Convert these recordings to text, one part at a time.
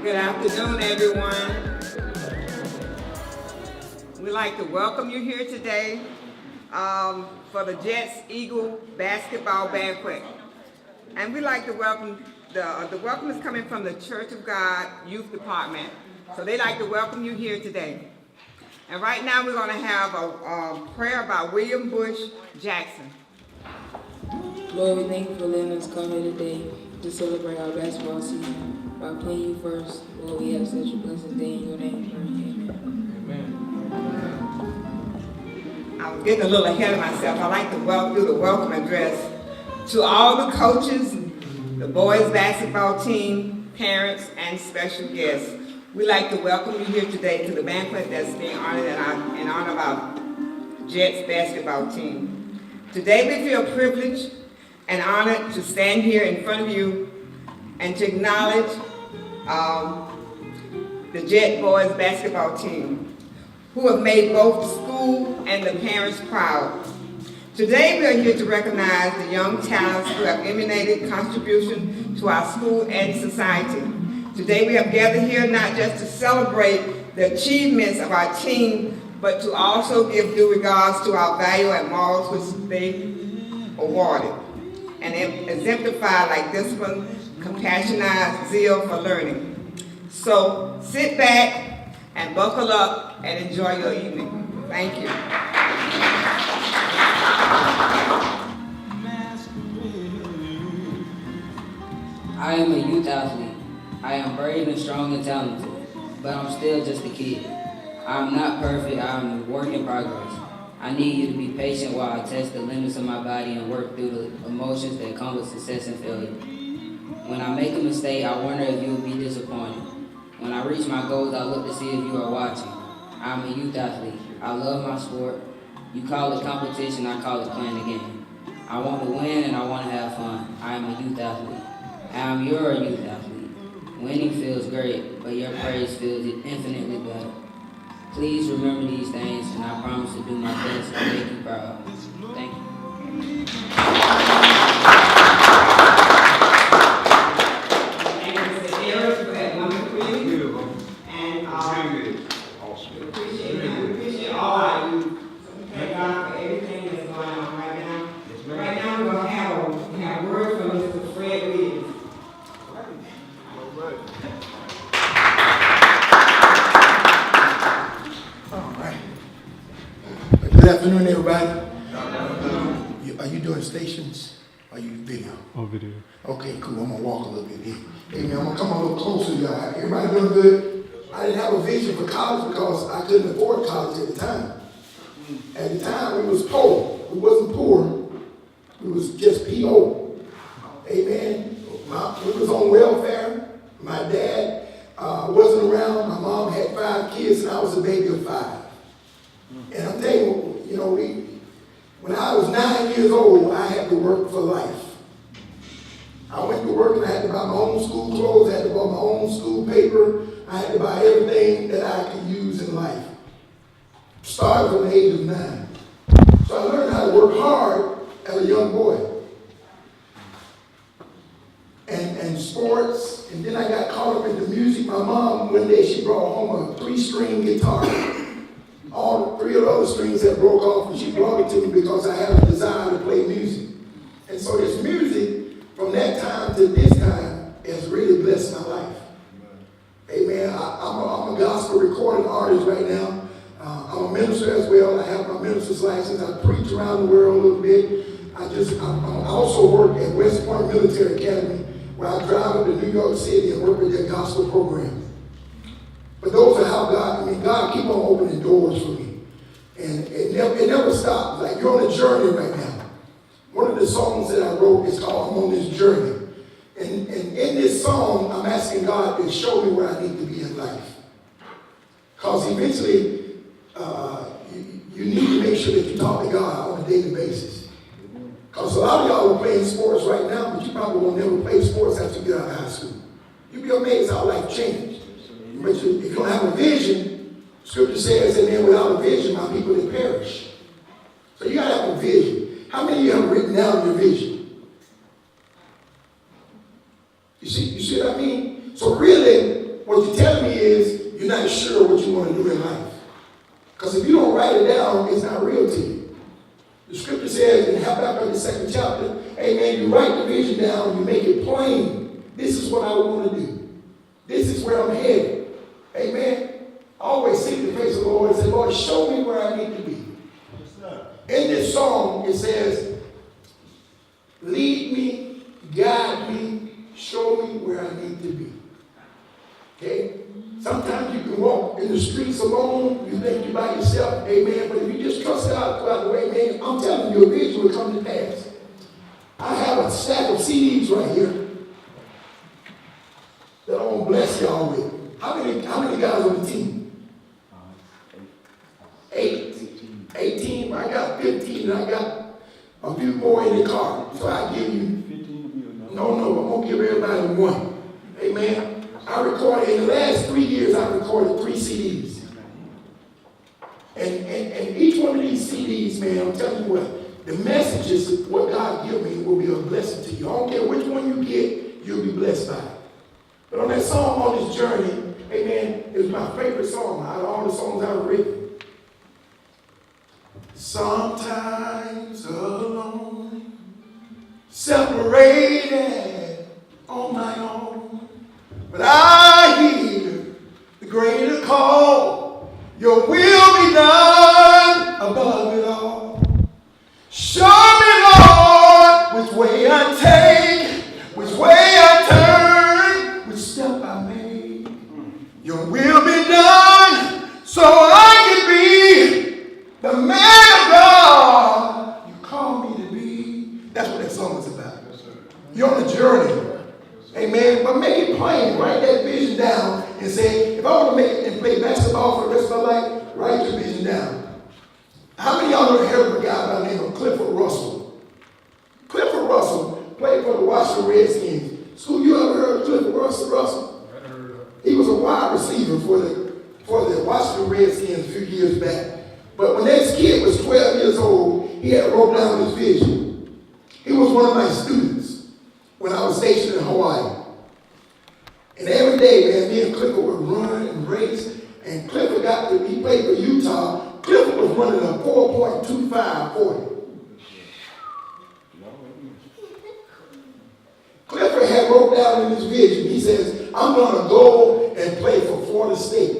Good afternoon, everyone. We'd like to welcome you here today for the Jets-Eagle basketball banquet. And we'd like to welcome, the welcome is coming from the Church of God Youth Department. So they'd like to welcome you here today. And right now we're going to have a prayer by William Bush Jackson. Lord, we thank you for letting us come here today to celebrate our basketball season. By playing you first, Lord, we have such a blessed day in your name. Amen. I was getting a little ahead of myself. I'd like to do the welcome address to all the coaches, the boys basketball team, parents, and special guests. We'd like to welcome you here today to the banquet that's being honored in honor of our Jets basketball team. Today we feel privileged and honored to stand here in front of you and to acknowledge the Jet boys basketball team, who have made both the school and the parents proud. Today we are here to recognize the young talents who have emanated contribution to our school and society. Today we have gathered here not just to celebrate the achievements of our team, but to also give due regards to our value and morals which they awarded and exemplify like discipline, compassion, zeal for learning. So sit back and buckle up and enjoy your evening. Thank you. I am a youth athlete. I am brave and strong and talented, but I'm still just a kid. I am not perfect. I am a work in progress. I need you to be patient while I test the limits of my body and work through the emotions that come with success and failure. When I make a mistake, I wonder if you will be disappointed. When I reach my goals, I look to see if you are watching. I am a youth athlete. I love my sport. You call it competition, I call it playing the game. I want to win and I want to have fun. I am a youth athlete. I am your youth athlete. Winning feels great, but your praise feels infinitely better. Please remember these things, and I promise to do my best to make you proud. Thank you. Thank you, Mr. Eric, for that wonderful reading. And we appreciate all our youth. So we thank God for everything that's going on right now. Right now we're going to have a word from Mr. Fred Williams. Good afternoon, everybody. Are you doing stations? Or are you video? Oh, video. Okay, cool. I'm gonna walk a little bit here. Hey man, I'm gonna come a little closer, y'all. Everybody doing good? I didn't have a vision for college because I couldn't afford college at the time. At the time, we was poor. We wasn't poor. We was just P.O. Amen. We was on welfare. My dad wasn't around. My mom had 5 kids, and I was a baby of 5. And I'm telling you, when I was 9 years old, I had to work for life. I went to work and I had to buy my own school clothes, I had to buy my own school paper, I had to buy everything that I could use in life. Started from the age of 9. So I learned how to work hard as a young boy. And sports, and then I got caught up in the music. My mom, one day she brought home a 3-string guitar. All 3 of the other strings had broke off, and she brought it to me because I had a desire to play music. And so this music, from that time to this time, has really blessed my life. Amen. I'm a gospel recording artist right now. I'm a minister as well. I have my minister's license. I preach around the world a little bit. I also work at West Point Military Academy, where I drive up to New York City and work with their gospel program. But those are how God keep on opening doors for me. And it never stops. Like you're on a journey right now. One of the songs that I wrote is called I'm on this journey. And in this song, I'm asking God to show me where I need to be in life. Because eventually, you need to make sure that you talk to God on a daily basis. Because a lot of y'all are playing sports right now, but you probably will never play sports after you get out of high school. You'll be amazed how life changed. But if you don't have a vision, Scripture says, and then without a vision, my people, they perish. So you got to have a vision. How many of you have written down your vision? You see what I mean? So really, what Because if you don't write it down, it's not real to you. The scripture says in Habakkuk, the 2nd chapter, amen, you write the vision down, you make it plain. This is what I want to do. This is where I'm headed. Amen. I always seek the face of the Lord and say, Lord, show me where I need to be. In this song, it says, lead me, guide me, show me where I need to be. Okay? Sometimes you can walk in the streets alone, you think you're by yourself, amen, but if you just trust God throughout the way, man, I'm telling you, your vision will come to pass. I have a stack of CDs right here that I want to bless y'all with. How many guys on the team? 18. I got 15, and I got a few more in the car. So I give you, no, I'm going to give everybody one. Amen. I recorded, in the last 3 years, I recorded 3 CDs. And each one of these CDs, man, I'm telling you what, the messages, what God give me will be a blessing to you. I don't care which one you get, you'll be blessed by it. But on that song, On This Journey, amen, it was my favorite song out of all the songs I've written. Sometimes alone, separated on my own, but I hear the greater call. Your will be done above it all. Show me, Lord, which way I take, which way I turn, which step I make. Your will be done so I can be the man of God you call me to be. That's what that song is about. You're on a journey. Amen. But make it plain. Write that vision down and say, if I want to make it and play basketball for the rest of my life, write your vision down. How many of y'all ever heard of a guy by the name of Clifford Russell? Clifford Russell played for the Washington Redskins. School, you ever heard of Clifford Russell? He was a wide receiver for the Washington Redskins a few years back. But when this kid was 12 years old, he had wrote down his vision. He was one of my students when I was stationed in Hawaii. And every day, man, me and Clifford would run and race. And Clifford he played for Utah. Clifford was running a 4.25 40. Clifford had wrote down in his vision, he says, I'm going to go and play for Florida State.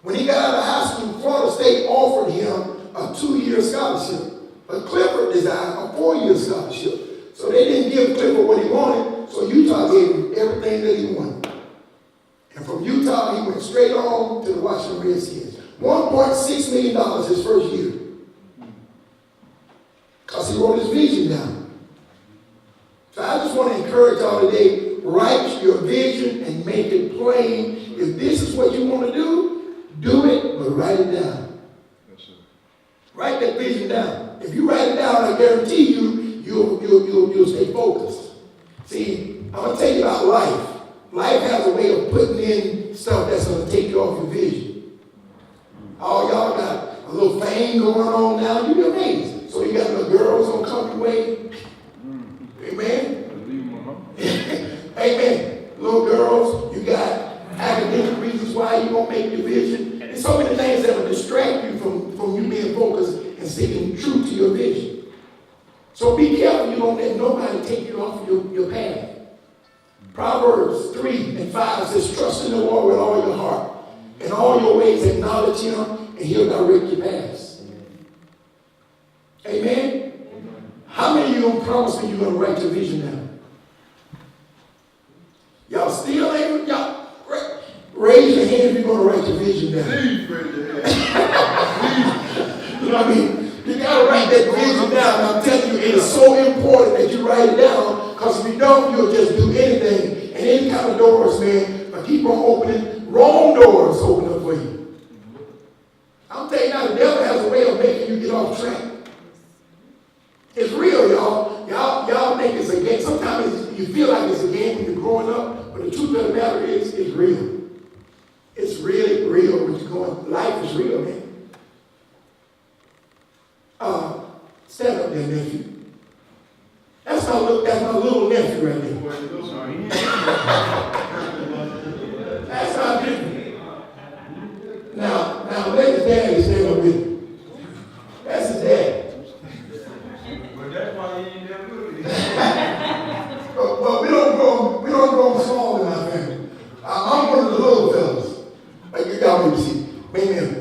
When he got out of high school, Florida State offered him a 2-year scholarship. But Clifford desired a 4-year scholarship. So they didn't give Clifford what he wanted, so Utah gave him everything that he wanted. And from Utah, he went straight on to the Washington Redskins. $1.6 million his first year. Because he wrote his vision down. So I just want to encourage y'all today, write your vision and make it plain. If this is what you want to do it, but write it down. Yes, sir. Write that vision down. If you write it down, I guarantee you'll stay focused. See, I'm going to tell you about life. Life has a way of putting in stuff that's going to take you off your vision. All y'all got a little thing going on now. You'll be amazed. So you got little girls going to come your way. Amen? Amen. Little girls, you got academic reasons why you won't make your vision. And so many things that will distract you from you being focused and sticking true to your vision. So be careful you don't let nobody take you off your path. Proverbs 3 and 5 says, trust in the Lord with all your heart. In all your ways acknowledge him, and he'll direct your paths. Amen? How many of you going to promise me you're going to write your vision down? Y'all still ain't? Y'all raise your hand if you're going to write your vision down. Please raise your hand. I mean, you got to write that vision down. I'm telling you, it is so important that you write it down, because if you don't, you'll just do anything. And any kind of doors, man, but keep on opening. Wrong doors open up for you. I'm telling you now, the devil has a way of making you get off track. It's real, y'all. Y'all think it's a game. Sometimes you feel like it's a game when you're growing up, but the truth of the matter is, it's real. It's really real when you're going. Life is real, man. Stand up there, nephew. That's my little nephew right there. That's my nephew. Now let his daddy stand up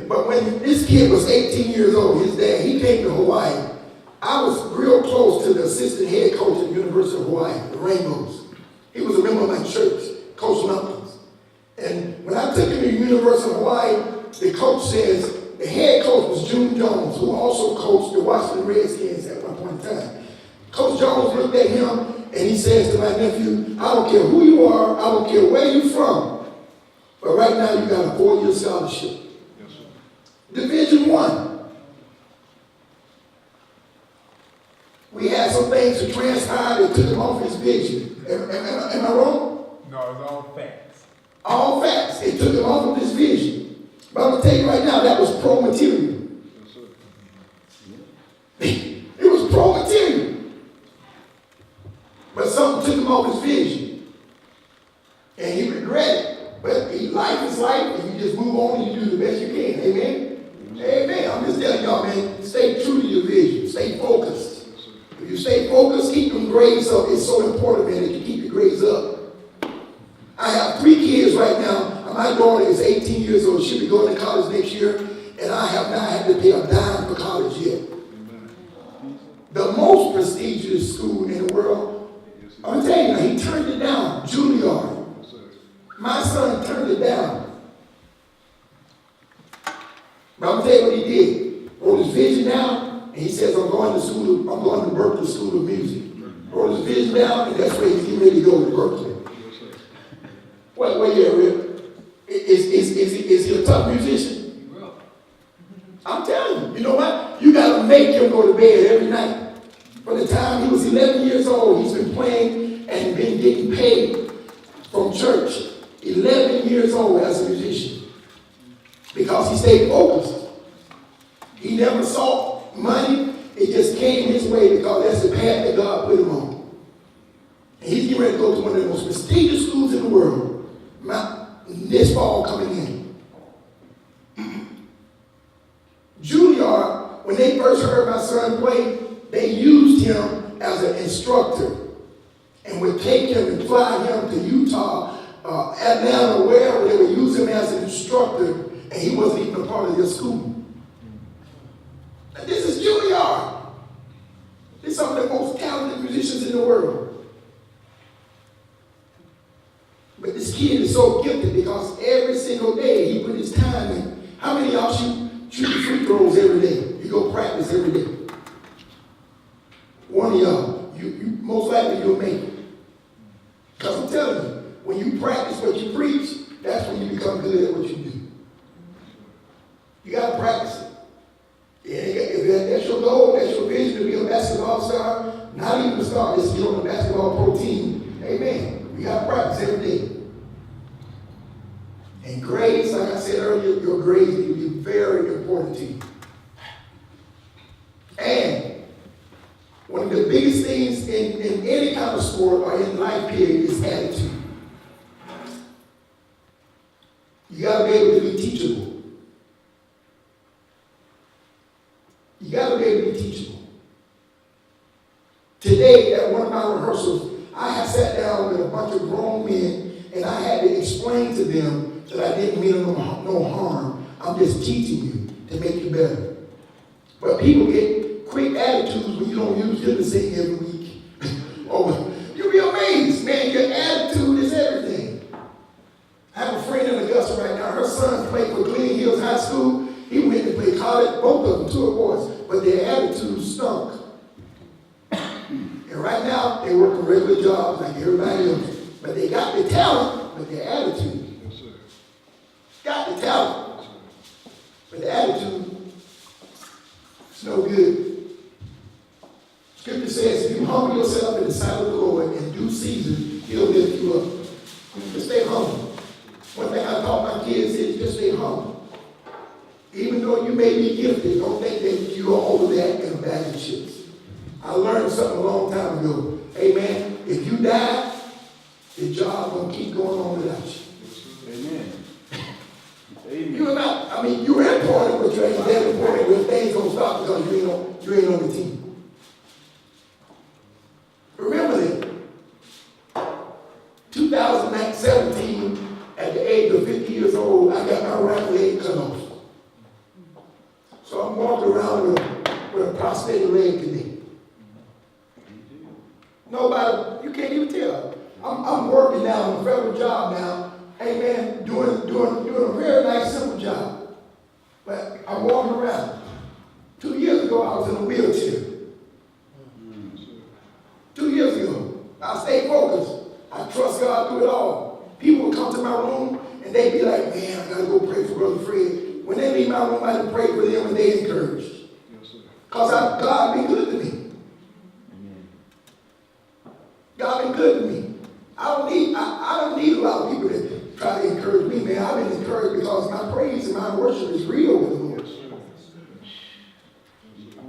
minute. But when this kid was 18 years old, his dad, he came to Hawaii. I was real close to the assistant head coach at the University of Hawaii, the Rainbows. He was a member of my church, Coach Lumpkins. And when I took him to the University of Hawaii, the coach says, the head coach was June Jones, who also coached the Washington Redskins at one point in time. Coach Jones looked at him and he says to my nephew, I don't care who you are, I don't care where you're from, but right now you got a 4-year scholarship. Yes, sir. Division I. We had some things to transpire that took him off his vision. Am I wrong? No, it's all facts. All facts. It took him off of his vision. But I'm going to tell you right now, that was pro-material. Yes, sir. It was pro-material. But something took him off his vision. And he regretted it. But life is life, and you just move on and you do the best you can. Amen? Amen. I'm just telling y'all, man, stay true to your vision. Stay focused. If you stay focused, keep them grades up. It's so important, man, that you keep your grades up. I have 3 kids right now. My daughter is 18 years old. She'll be going to college next year, and I have not had to pay a dime for college yet. The most prestigious school in the world, I'm telling you, he turned it down, Juilliard. My son turned it down. But I'm telling you what he did. Wrote his vision down. And he says, I'm going to Berkeley School of Music. Wrote his vision down, and that's where he's getting ready to go to Berkeley. Wait, yeah, Rick. Is he a tough musician? I'm telling you, you know what? You got to make him go to bed every night. From the time he was 11 years old, he's been playing and been getting paid from church. 11 years old as a musician. Because he stayed focused. He never saw money, it just came his way because that's the path that God put him on. And he's getting ready to go to one of the most prestigious schools in the world. This fall coming in. Juilliard, when they first heard my son play, they used him as an instructor and would take him and fly him to Utah, Atlanta, wherever they would use him as an instructor, and he wasn't even a part of their school. This is Juilliard. He's some of the most talented musicians in the world. But this kid is so gifted because every single day he put his time in. How many of y'all shoot free throws every day? You go practice every day. One of y'all, you most likely you'll make it. Because I'm telling you, when you practice what you preach, that's when you become good at what you do. You got to practice it. If that's your goal, that's your vision to be a basketball star, not even a star, just get on the basketball pro team. Amen. We got to practice every day. And grades, like I said earlier, your grades will be very important to you. And one of the biggest things in any kind of sport or in life period is attitude. You got to be able to be teachable. You got to be able to be teachable. Today, at one of my rehearsals, I had sat down with a bunch of grown men, and I had to explain to them that I didn't mean no harm. I'm just teaching you to make you better. But people get quick attitudes when you don't use them to sing every week. Oh, you'll be amazed, man. Your attitude is everything. I have a friend in Augusta right now. Her son played for Glen Hills High School. He went to play college, both of them, 2 boys, but their attitudes stunk. And right now, they work a regular job like everybody else. But they got the talent, but their attitude. Yes, sir. Got the talent. Yes, but the attitude, it's no good. Scripture says, if you humble yourself in the sight of the Lord in due season, he'll lift you up. Just stay humble. One thing I taught my kids is just stay humble. Even though you may be gifted, don't think that you're over that in a bag of chips. I learned something a long time ago. Amen. If you die, the job won't keep going on without you. Amen. Amen. You're not, I mean, you're important, but you ain't that important when things don't stop because you ain't on the team. Remember that. 2017, at the age of 50 years old, I got my right leg cut off. So I'm walking around with a prosthetic leg today. Nobody, you can't even tell. I'm working now on a federal job now, amen, doing a very nice, simple job. But I'm walking around. 2 years ago, I was in a wheelchair. 2 years ago, I stayed focused. I trust God through it all. People would come to my room and they'd be like, man, I gotta go pray for Brother Fred. When they leave my room, I pray for them and they encouraged. Because God been good to me. God been good to me. I don't need a lot of people to try to encourage me, man. I've been encouraged because my praise and my worship is real with the Lord.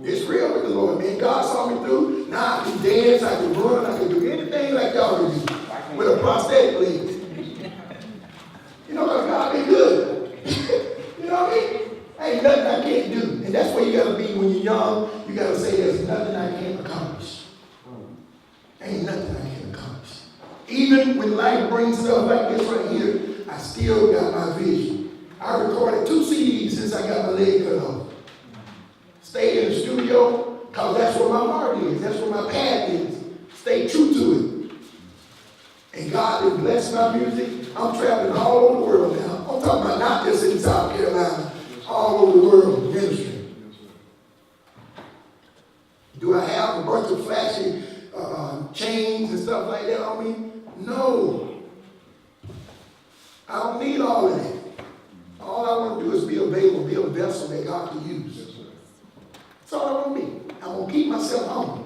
It's real with the Lord, man. God saw me through. Now I can dance, I can run, I can do anything like y'all can do with a prosthetic leg. You know, because God been good. You know what I mean? Ain't nothing I can't do. And that's where you got to be when you're young. You got to say there's nothing I can't accomplish. Ain't nothing I can't accomplish. Even when life brings stuff like this right here, I still got my vision. I recorded 2 CDs since I got my leg cut off. Stay in the studio, because that's where my heart is. That's where my path is. Stay true to it. And God has blessed my music. I'm traveling all over the world now. I'm talking about not just in South Carolina, all over the world ministry. Do I have a bunch of flashy chains and stuff like that on me? No. I don't need all of that. All I want to do is be available, be a vessel that God can use. That's all I want to be. I want to keep myself humble.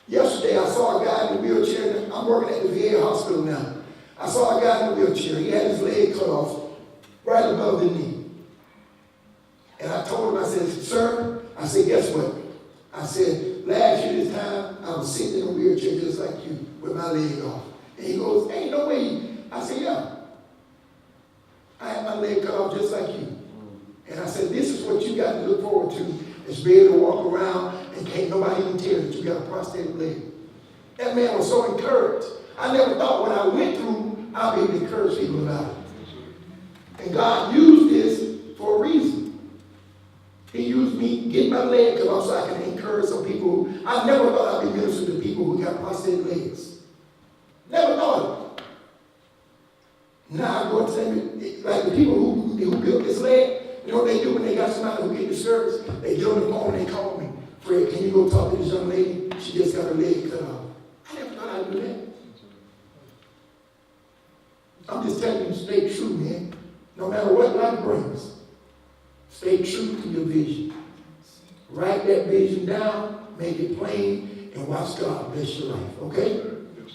Yesterday, I saw a guy in a wheelchair. I'm working at the VA hospital now. I saw a guy in a wheelchair. He had his leg cut off right above the knee. And I told him, I said, sir, I said, guess what? I said, last year this time, I was sitting in a wheelchair just like you with my leg off. And he goes, ain't no way. I said, yeah. I had my leg cut off just like you. And I said, this is what you got to look forward to, is be able to walk around and can't nobody even tell that you got a prosthetic leg. That man was so encouraged. I never thought when I went through, I'd be able to encourage people about it. And God used this for a reason. He used me getting my leg cut off so I can encourage some people. I never thought I'd be ministering to people who got prosthetic legs. Never thought it. Now I go and say, like the people who built this leg, you know what they do when they got somebody who get discouraged? They get on the phone and they call me. Fred, can you go talk to this young lady? She just got her leg cut off. I never thought I'd do that. I'm just telling you, stay true, man. No matter what life brings, stay true to your vision. Write that vision down, make it plain, and watch God bless your life, okay?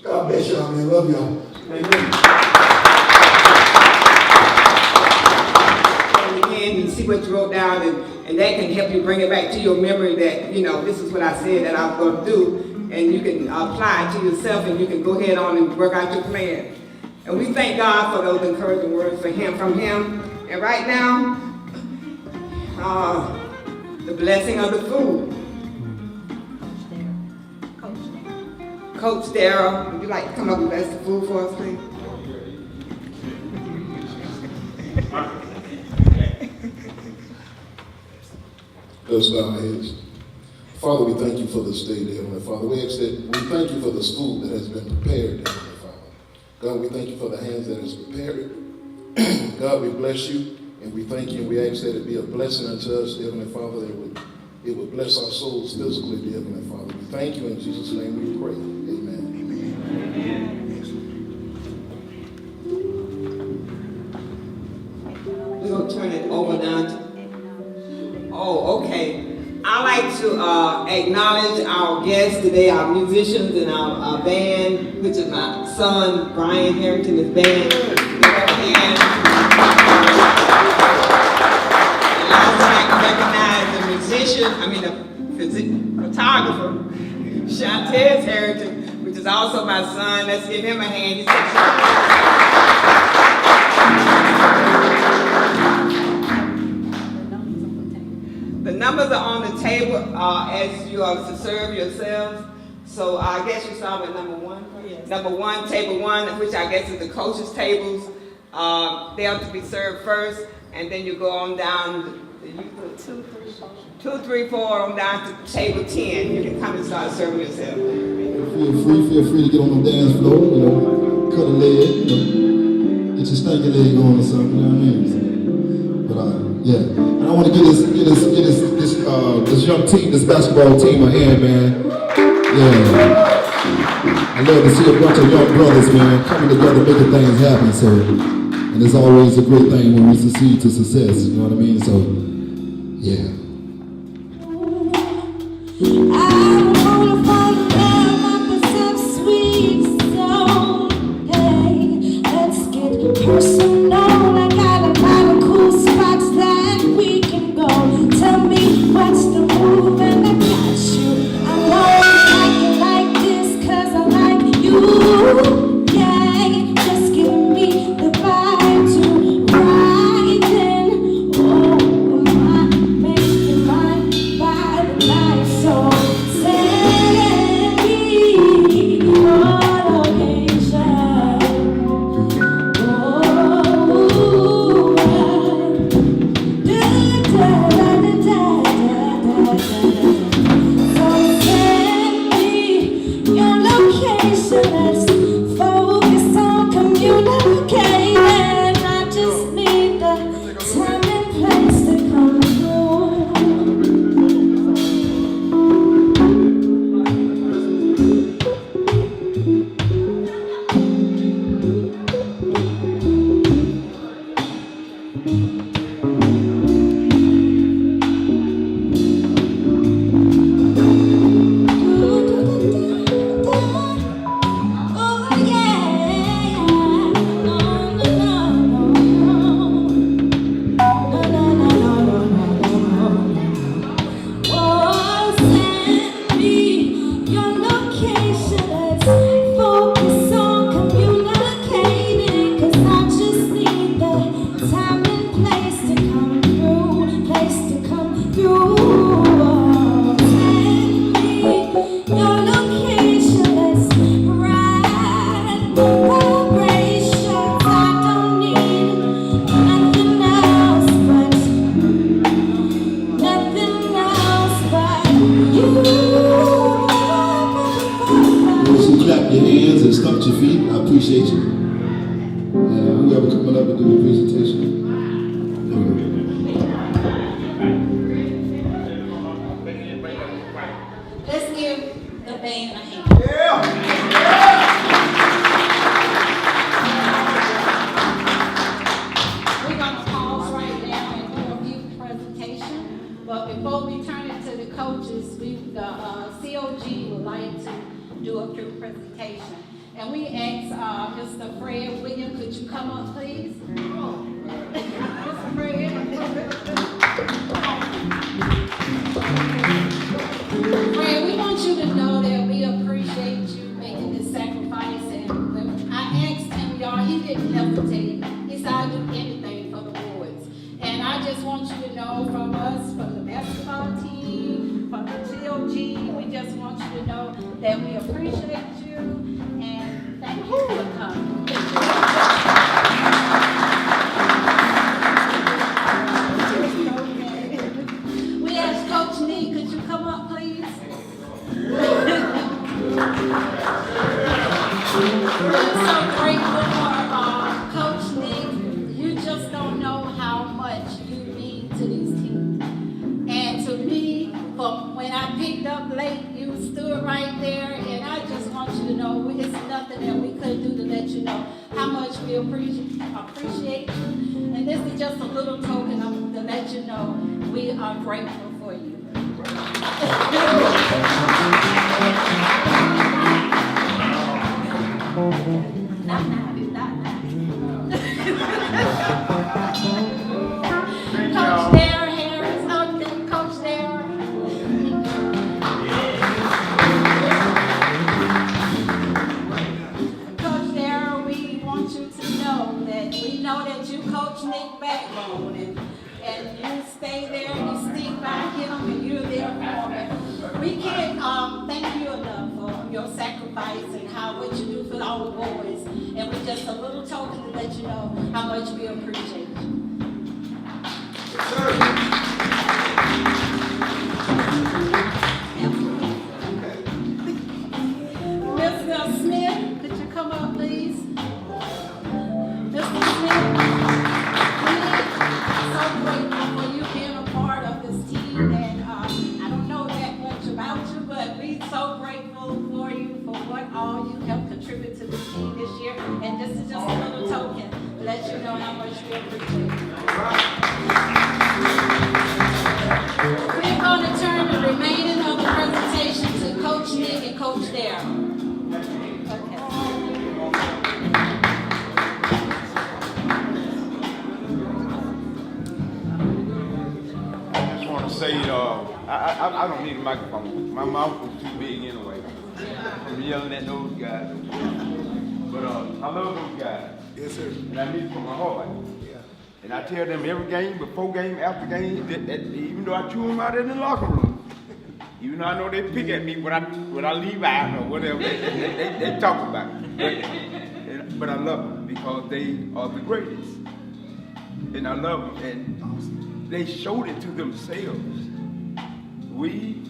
God bless y'all, man. Love y'all. Amen. And see what you wrote down, and that can help you bring it back to your memory that, you know, this is what I said that I was going to do, and you can apply it to yourself, and you can go ahead on and work out your plan. And we thank God for those encouraging words from him. And right now, the blessing of the food. Coach Darrell, would you like to come up and bless the food for us, please? Let's bow our heads. Father, we thank you for this day, dear Heavenly Father. We thank you for this food that has been prepared, dear Heavenly Father. God, we thank you for the hands that has prepared it. God, we bless you, and we thank you, and we ask that it be a blessing unto us, dear Heavenly Father, that it would bless our souls physically, dear Heavenly Father. We thank you, in Jesus' name we pray. Amen. We're going to turn it over now to... Oh, okay. I'd like to acknowledge our guests today, our musicians and our band, which is my son, Brian Harrington, his band. And I'd also like to recognize the photographer, Shantez Harrington, which is also my son. Let's give him a hand. The numbers are on the table as you are to serve yourselves. So I guess you saw with number one. Yes. Number one, table one, which I guess is the coaches' tables. They are to be served first. and then you go on down, you put 2, 3, 4 on down to table 10. You can come and start serving yourself. Feel free to get on the dance floor, cut a leg, get your stanky leg on or something, you know what I mean? But yeah, and I want to get this young team, this basketball team a hand, man. Yeah. I love to see a bunch of young brothers, man, coming together, making things happen. So, and it's always a great thing when we succeed to success. You know what I mean? So, yeah. I wanna fall in love with some sweet song. Hey, let's get personal. I got a lot of cool spots that we can go. Tell me what's the move, and I got you. I'm always acting like this 'cause I like you. Yeah, just give me the vibe to ride in. Oh my, make me mine by the night. So send me your location. Oh, da da da da da da. So send me your location. Let's focus on communicating. I just need the time and place to come through. Oh yeah, no, no, no. Oh, send me your location. Let's focus on communicating. 'Cause I just need the time and place to come through. Place to come through. Oh, send me your location. Let's ride vibrations. I don't need nothing else but nothing else but you. Once you clap your hands and stomp your feet, I appreciate you. And whoever coming up and do the presentation. There we go. Let's give the band a hand. We're gonna pause right now and do a few presentations. But before we turn it to the coaches, the COG would like to do a few presentation. And we ask Mr. Fred Williams, could you come up, please? Mr. Fred. Fred, we want you to know that we appreciate you making this sacrifice. And when I asked him, y'all, he didn't hesitate. He said, I'll do anything for the boys. And I just want you to know from us, from the basketball team, from the COG, we just want you to know that we appreciate you and thank you for coming. We asked Coach Nee, could you come up, please? We're so grateful for Coach Nick. You just don't know how much you mean to these teams. And to me, from when I picked up late, you stood right there, and I just want you to know it's nothing that we could do to let you know how much we appreciate you. And this is just a little token to let you know we are grateful for you. Not now. Coach Darren Harris, okay, Coach Darren. Coach Darren, we want you to know that we know that you coach Nick Backbone, and you stay there, you stick by him, and you're there for him. We can't thank you enough for your sacrifice and what you do for all the boys. And with just a little token to let you know how much we appreciate you. want to say, I don't need a microphone. My mouth was too big anyway. I'm yelling at those guys. But I love those guys. Yes, sir. And I need it from my heart. Yeah. And I tell them every game, before game, after game, that even though I chew them out in the locker room, even though I know they pick at me when I leave out or whatever, they talk about it. But I love them because they are the greatest. And I love them. And they showed it to themselves. We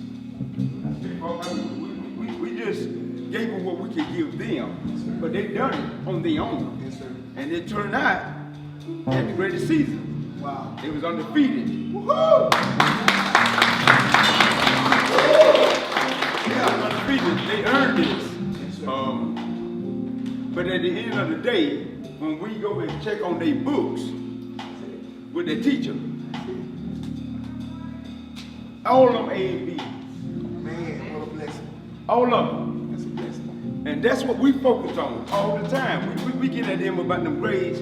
just gave them what we could give them, but they done it on their own. Yes, sir. And it turned out they had the greatest season. Wow. They was undefeated. Woo-hoo! Yeah, undefeated. They earned this. But at the end of the day, when we go and check on their books with the teacher, all of them A and B. Man, what a blessing. All of them. That's a blessing. And that's what we focus on all the time. We get at them about them grades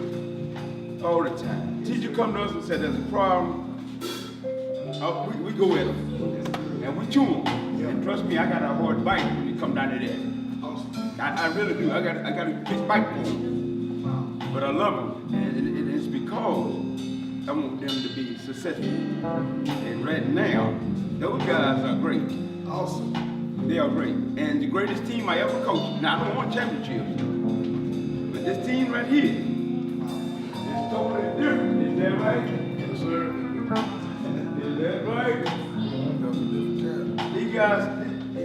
all the time. Teacher come to us and said there's a problem. We go at them. And we chew them. And trust me, I got a hard bite when you come down to that. Awesome. I really do. I got a big bite for them. Wow. But I love them. And it's because I want them to be successful. And right now, those guys are great. Awesome. They are great. And the greatest team I ever coached. Now, I don't want championships. But this team right here is totally different. Is that right? Yes, sir. Is that right? These guys,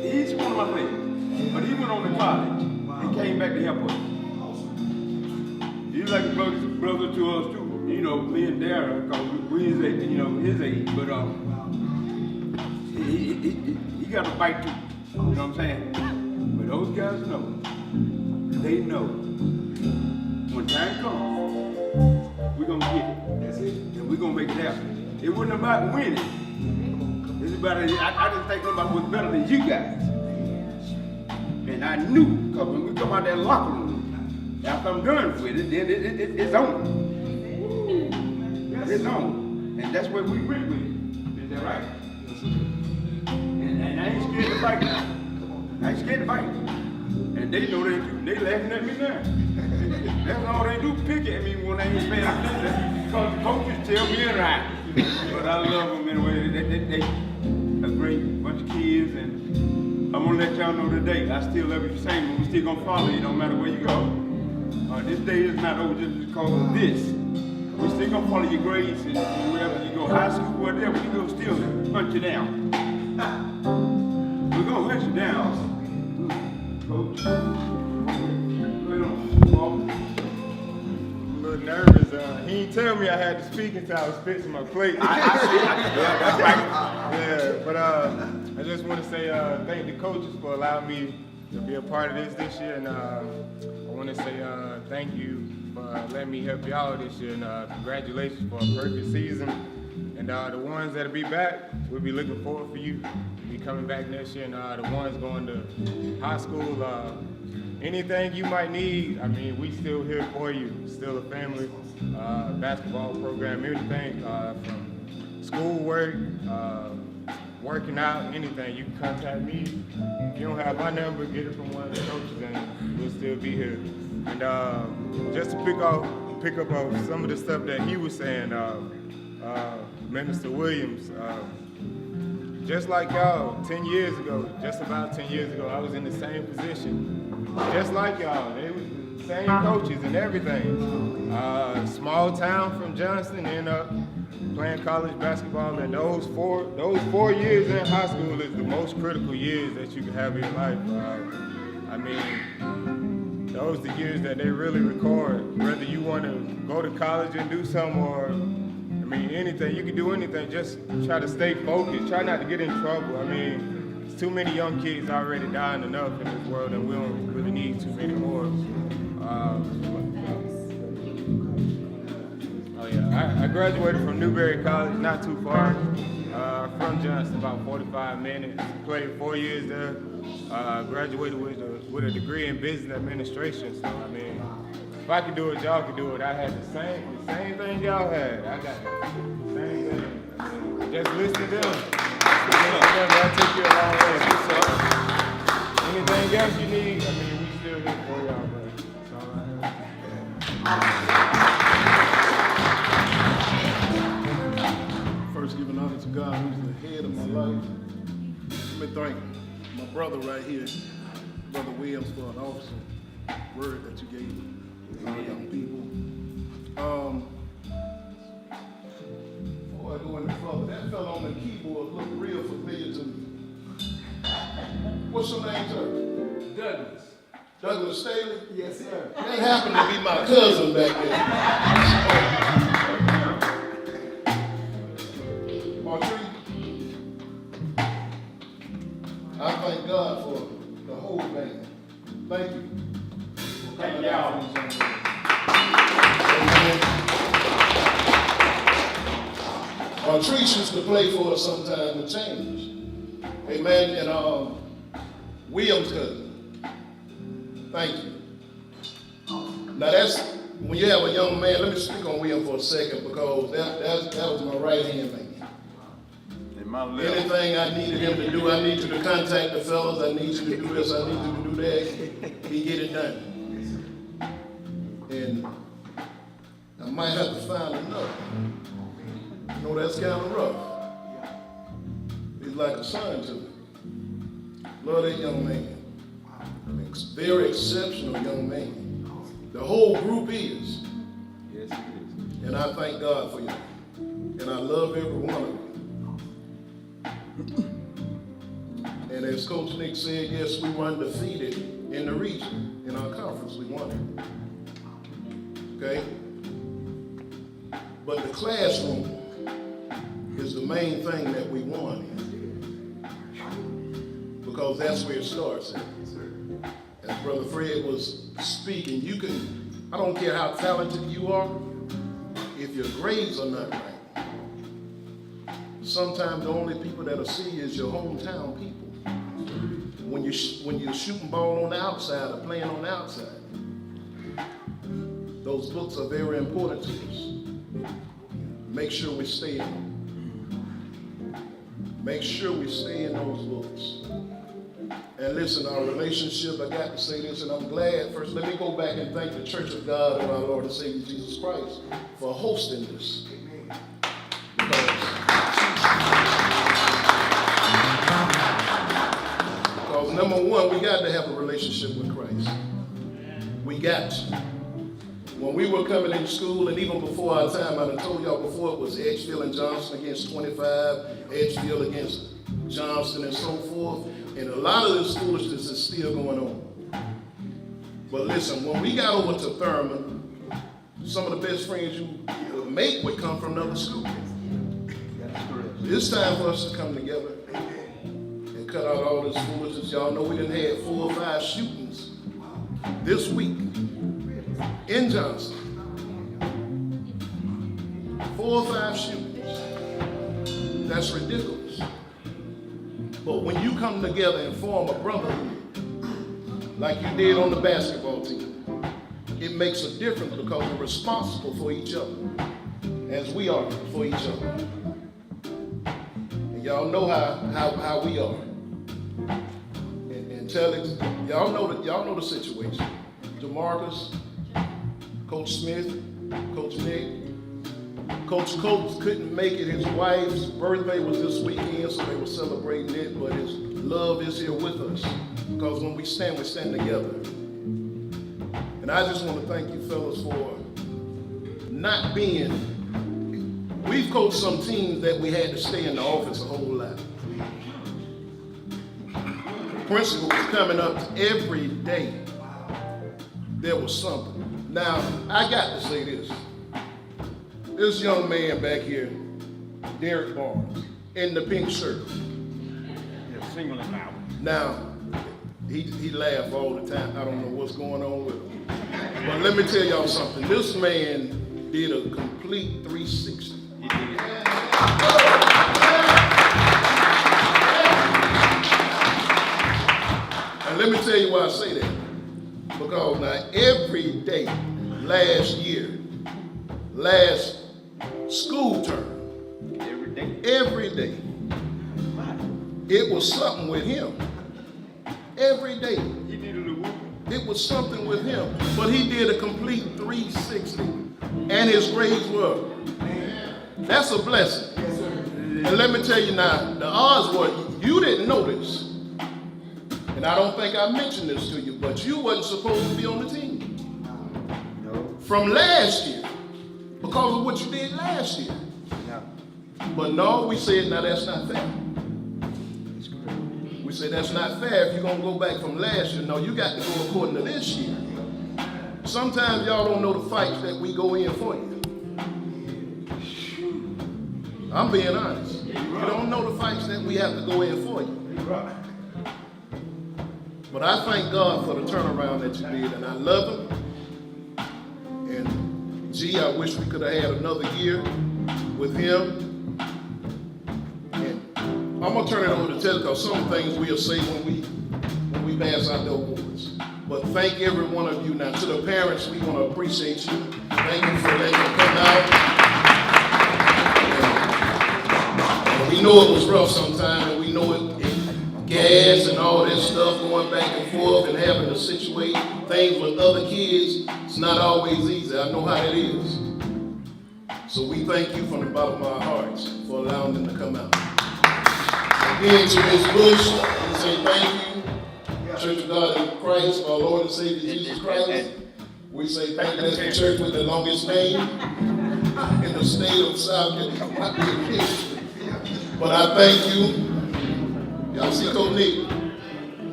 he's one of my favorites. But he went on to college and came back to help us. Awesome. He's like a brother to us too. You know, me and Dara, because we his age, his age. But he got a bite too. You know what I'm saying? But those guys know. They know. When time comes, we're gonna get it. That's it. And we're gonna make it happen. It wasn't about winning. It's about I didn't think nobody was better than you guys. And I knew, because when we come out that locker room, after I'm done with it, then it's on. It's on. And that's where we went with it. Is that right? And I ain't scared to fight now. I ain't scared to fight. And they know they laughing at me now. That's all they do, pick at me when they ain't paying attention. Because the coaches tell me it right. But I love them anyway. They a great bunch of kids, and I'm gonna let y'all know today, I still love you the same, and we still gonna follow you no matter where you go. This day is not over just because of this. We still gonna follow your grades, and wherever you go, high school, whatever you go, still hunt you down. We're gonna hunt you down. Coach. Right on. I'm a little nervous. He didn't tell me I had to speak until I was fixing my plate. That's right. Yeah, but I just want to say thank the coaches for allowing me to be a part of this year, and I want to say thank you for letting me help y'all this year, and congratulations for a perfect season. And the ones that'll be back, we'll be looking forward for you to be coming back next year, and the ones going to high school, anything you might need, I mean, we still here for you. Still a family, basketball program, everything from schoolwork, working out, anything. You can contact me. If you don't have my number, get it from one of the coaches, and we'll still be here. And just to pick up on some of the stuff that he was saying, Minister Williams, just like y'all, 10 years ago, just about 10 years ago, I was in the same position. Just like y'all, they were the same coaches and everything. Small town from Johnston, ended up playing college basketball, and those four years in high school is the most critical years that you can have in your life. I mean, those are the years that they really record. Whether you want to go to college and do something, or I mean, anything, you can do anything. Just try to stay focused. Try not to get in trouble. I mean, there's too many young kids already dying enough in this world, and we don't really need too many more. I graduated from Newberry College, not too far from Johnston, about 45 minutes. Played 4 years there. Graduated with a degree in business administration. So I mean, if I could do it, y'all could do it. I had the same thing y'all had. I got the same thing. Just listen to them. That'll take you a long way. Anything else you need, I mean, we still here for y'all, bro. That's all I have. First, giving honor to God, who's the head of my life. Let me thank my brother right here, Brother Williams, for an awesome word that you gave our young people. Before I go any further, that fella on the keyboard looked real familiar to me. What's your name, sir? Douglas. Douglas Staley? Yes, sir. That happened to be my cousin back then. Marjorie, I thank God for the whole band. Thank you for coming out on these young men. Martrice used to play for us sometime with change. Amen. And Williams cousin. Thank you. Now that's, when you have a young man, let me speak on William for a second, because that was my right hand man. In my left. Anything I needed him to do, I need you to contact the fellas, I need you to do this, I need you to do that, he get it done. And I might have to find another. You know, that's kind of rough. He's like a son to me. Love that young man. Very exceptional young man. The whole group is. Yes, it is. And I thank God for you. And I love every one of you. And as Coach Nick said, yes, we were undefeated in the region. In our conference, we won it. Okay? But the classroom is the main thing that we won in. Because that's where it starts at. As Brother Fred was speaking, you can, I don't care how talented you are, if your grades are not right, sometimes the only people that'll see you is your hometown people. When you're shooting ball on the outside or playing on the outside, those books are very important to us. Make sure we stay in them. Make sure we stay in those books. And listen, our relationship, I got to say this, and I'm glad. First, let me go back and thank the Church of God and our Lord and Savior Jesus Christ for hosting this. Because number one, we got to have a relationship with Christ. We got to. When we were coming in school, and even before our time, I done told y'all before, it was Edgefield and Johnson against 25, Edgefield against Johnson and so forth. And a lot of this foolishness is still going on. But listen, when we got over to Thurman, some of the best friends you make would come from another school. It's time for us to come together and cut out all this foolishness. Y'all know we done had 4 or 5 shootings this week in Johnson. 4 or 5 shootings. That's ridiculous. But when you come together and form a brotherhood, like you did on the basketball team, it makes a difference because we're responsible for each other, as we are for each other. And y'all know how we are. And tell it, y'all know the situation. DeMarcus, Coach Smith, Coach Nick. Coach couldn't make it. His wife's birthday was this weekend, so they were celebrating it, but his love is here with us. Because when we stand together. And I just want to thank you fellas for not being, we've coached some teams that we had to stay in the office a whole lot. The principal was coming up every day. There was something. Now, I got to say this. This young man back here, Derek Barnes, in the pink shirt. Yeah, single and out. Now, he laughed all the time. I don't know what's going on with him. But let me tell y'all something. This man did a complete 360. He did. And let me tell you why I say that. Because now every day, last school term, Every day. every It was something with him. Every day. He needed a whoop. It was something with him. But he did a complete 360. And his grades were. That's a blessing. And let me tell you now, the odds were, you didn't know this. And I don't think I mentioned this to you, but you wasn't supposed to be on the team. From last year. Because of what you did last year. But no, we said, now that's not fair. We said that's not fair if you're going to go back from last year. No, you got to go according to this year. Sometimes y'all don't know the fights that we go in for you. I'm being honest. You don't know the fights that we have to go in for you. But I thank God for the turnaround that you did, and I love him. And gee, I wish we could have had another year with him. I'm gonna turn it over to Ted because some things we'll say when we pass out the awards. But thank every one of you. Now to the parents, we want to appreciate you. Thank you for letting them come out. And we know it was rough sometimes, and we know it gas and all that stuff going back and forth and having to situate things with other kids. It's not always easy. I know how it is. So we thank you from the bottom of our hearts for allowing them to come out. Again, to Ms. Bush, we say thank you. Church of God in Christ, our Lord and Savior Jesus Christ. We say thank you. That's the church with the longest name in the state of South Carolina. But I thank you. Y'all see Coach Nick?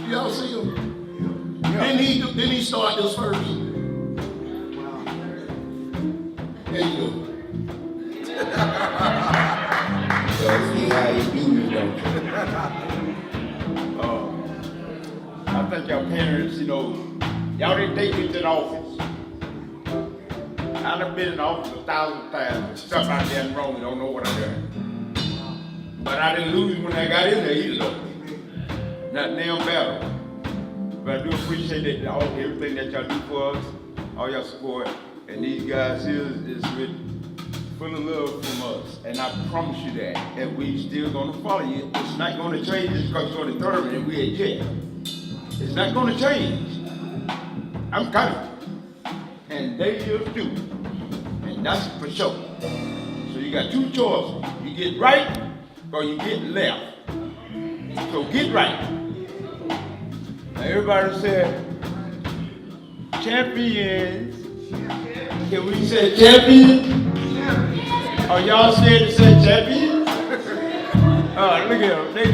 Y'all see him? Didn't he start this first? There you go. See how you do it, don't you? I think your parents, y'all didn't take me to the office. I've been in the office 1,000 times. Stuff out there wrong, you don't know what I'm doing. But I didn't lose when I got in there either, though. Not damn battle. But I do appreciate that everything that y'all do for us, all your support. And these guys here is really full of love from us. And I promise you that we still gonna follow you. It's not gonna change just because you're on the third and we at jail. It's not gonna change. I'm coming. And they will too. And that's for sure. So you got two choices. You get right or you get left. So get right. Now everybody said, champions. Can we say champions? Oh, y'all scared to say champions? Oh, look at them. They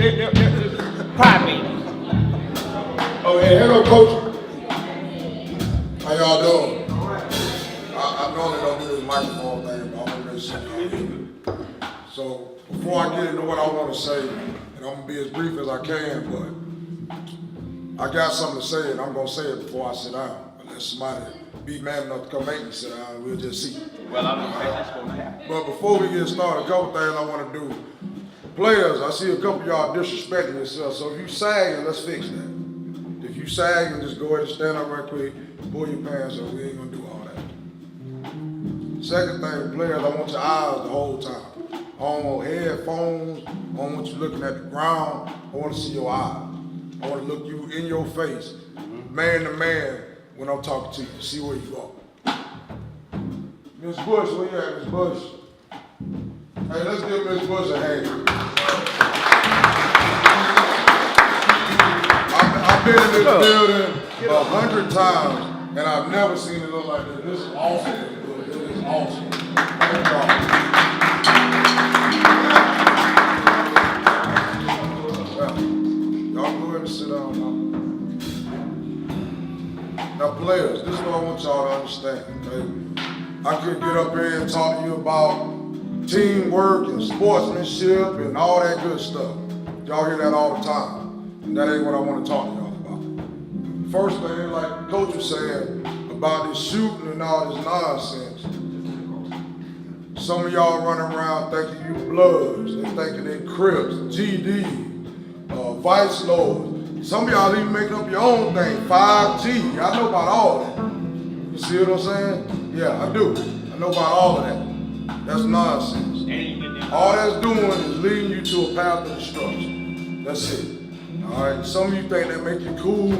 cry me. Oh, yeah, hello, coach. How y'all doing? I normally don't do this microphone thing, but I'm gonna make something. So before I get into what I want to say, and I'm gonna be as brief as I can, but I got something to say, and I'm gonna say it before I sit down. Unless somebody be man enough to come make me sit down, and we'll just see. Well, I don't think that's gonna happen. But before we get started, a couple things I want to do. Players, I see a couple of y'all disrespecting yourself, so if you sagging, let's fix that. If you sagging, just go ahead and stand up right quick, pull your pants up, we ain't gonna do all that. Second thing, players, I want your eyes the whole time. I don't want headphones, I don't want you looking at the ground, I want to see your eyes. I want to look you in your face, man to man, when I'm talking to you, see where you are. Ms. Bush, where you at, Ms. Bush? Hey, let's give Ms. Bush a hand. I've been in this building 100 times, and I've never seen it look like this. This is awesome. This is awesome. Thank y'all. Y'all go ahead and sit down now. Now, players, this is what I want y'all to understand, okay? I could get up here and talk to you about teamwork and sportsmanship and all that good stuff. Y'all hear that all the time. And that ain't what I want to talk to y'all about. First thing, like Coach was saying about this shooting and all this nonsense. Some of y'all running around thinking you Bloods. They thinking they Crips, GD, Vice Lords. Some of y'all even making up your own thing, 5G. I know about all that. You see what I'm saying? Yeah, I do. I know about all of that. That's nonsense. All that's doing is leading you to a path of destruction. That's it. All right. Some of you think that make you cool,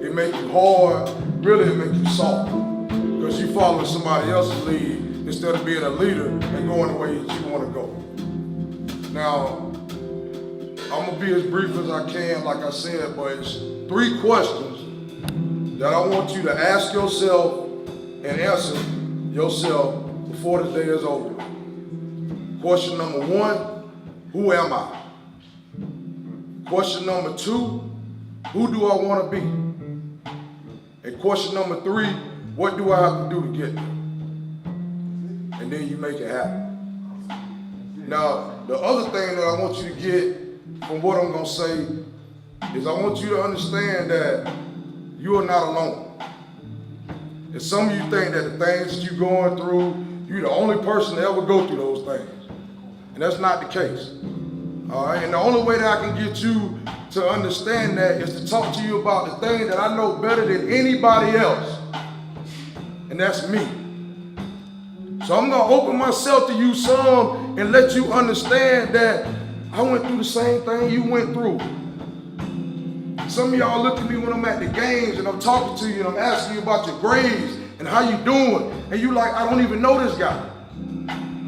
it make you hard. Really, it make you soft. Because you following somebody else's lead instead of being a leader and going the way that you want to go. Now, I'm gonna be as brief as I can, like I said, but it's 3 questions that I want you to ask yourself and answer yourself before the day is over. Question number 1, who am I? Question number 2, who do I want to be? And question number 3, what do I have to do to get there? And then you make it happen. Now, the other thing that I want you to get from what I'm going to say is I want you to understand that you are not alone. And some of you think that the things that you're going through, you're the only person to ever go through those things. And that's not the case. All right? And the only way that I can get you to understand that is to talk to you about the thing that I know better than anybody else. And that's me. So I'm going to open myself to you some and let you understand that I went through the same thing you went through. Some of y'all look at me when I'm at the games and I'm talking to you and I'm asking you about your grades and how you doing. And you like, I don't even know this guy.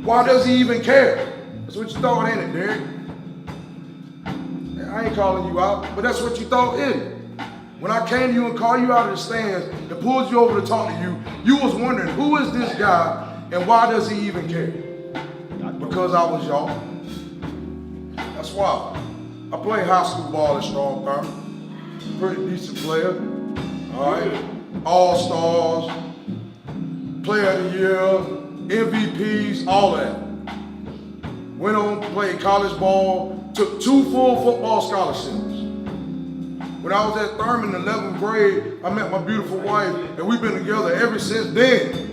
Why does he even care? That's what you thought, ain't it, Derek? I ain't calling you out, but that's what you thought, isn't it? When I came to you and called you out of the stands and pulled you over to talk to you, you was wondering, who is this guy and why does he even care? Because I was y'all. That's why. I played high school ball at Strong Power. Pretty decent player. All right. All-stars, player of the year, MVPs, all that. Went on, played college ball, took 2 full football scholarships. When I was at Thurman in 11th grade, I met my beautiful wife, and we've been together ever since then.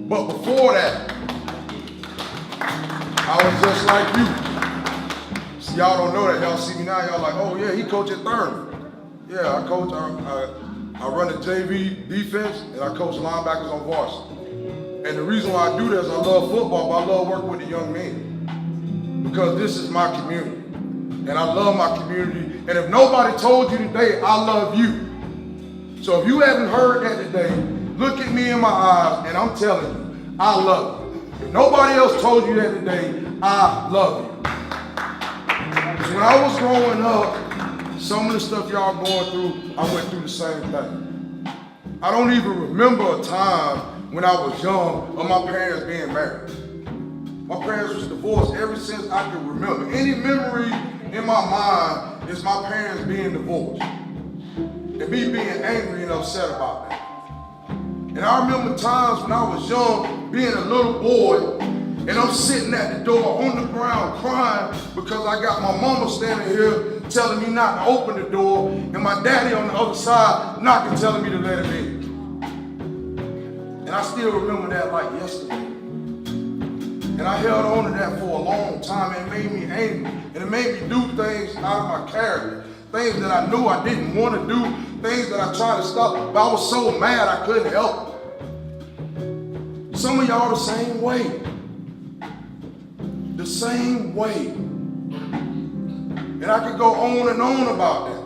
But before that, I was just like you. See, y'all don't know that. Y'all see me now, y'all like, oh yeah, he coach at Thurman. Yeah, I coach, I run the JV defense, and I coach linebackers on varsity. And the reason why I do this, I love football, but I love working with the young men. Because this is my community. And I love my community. And if nobody told you today, I love you. So if you haven't heard that today, look at me in my eyes, and I'm telling you, I love you. If nobody else told you that today, I love you. Because when I was growing up, some of the stuff y'all going through, I went through the same thing. I don't even remember a time when I was young of my parents being married. My parents was divorced ever since I could remember. Any memory in my mind is my parents being divorced. And me being angry and upset about that. And I remember times when I was young, being a little boy, and I'm sitting at the door on the ground crying because I got my mama standing here telling me not to open the door, and my daddy on the other side knocking, telling me to let him in. And I still remember that like yesterday. And I held on to that for a long time, and it made me angry. And it made me do things out of my character. Things that I knew I didn't want to do, things that I tried to stop, but I was so mad I couldn't help it. Some of y'all the same way. The same way. And I could go on and on about that.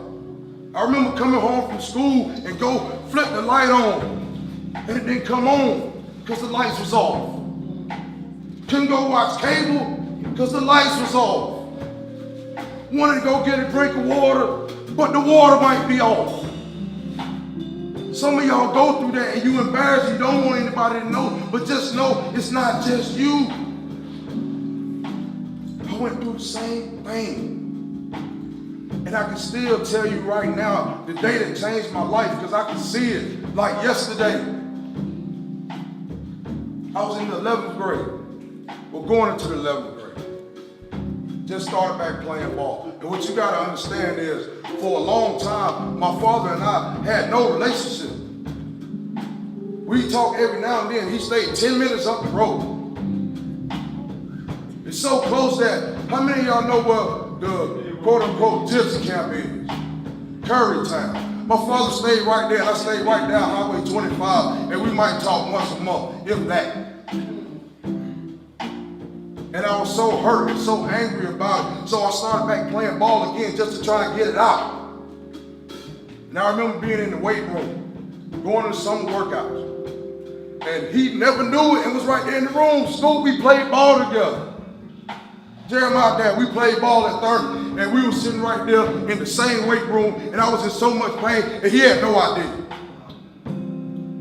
I remember coming home from school and go flip the light on, and it didn't come on because the lights was off. Couldn't go watch cable because the lights was off. Wanted to go get a drink of water, but the water might be off. Some of y'all go through that and you embarrassed, you don't want anybody to know, but just know it's not just you. I went through the same thing. And I can still tell you right now, the day that changed my life, because I can see it like yesterday. I was in the 11th grade. We're going into the 11th grade. Just started back playing ball. And what you gotta understand is, for a long time, my father and I had no relationship. We talk every now and then. He stayed 10 minutes up the road. It's so close that, how many of y'all know what the quote-unquote gypsy camp is? Currytown. My father stayed right there, and I stayed right down Highway 25, and we might talk once a month, if that. And I was so hurt and so angry about it. So I started back playing ball again just to try and get it out. And I remember being in the weight room, going to some workouts. And he never knew it and was right there in the room. Scoop, we played ball together. Jeremiah, Dad, we played ball at 30, and we were sitting right there in the same weight room, and I was in so much pain, and he had no idea.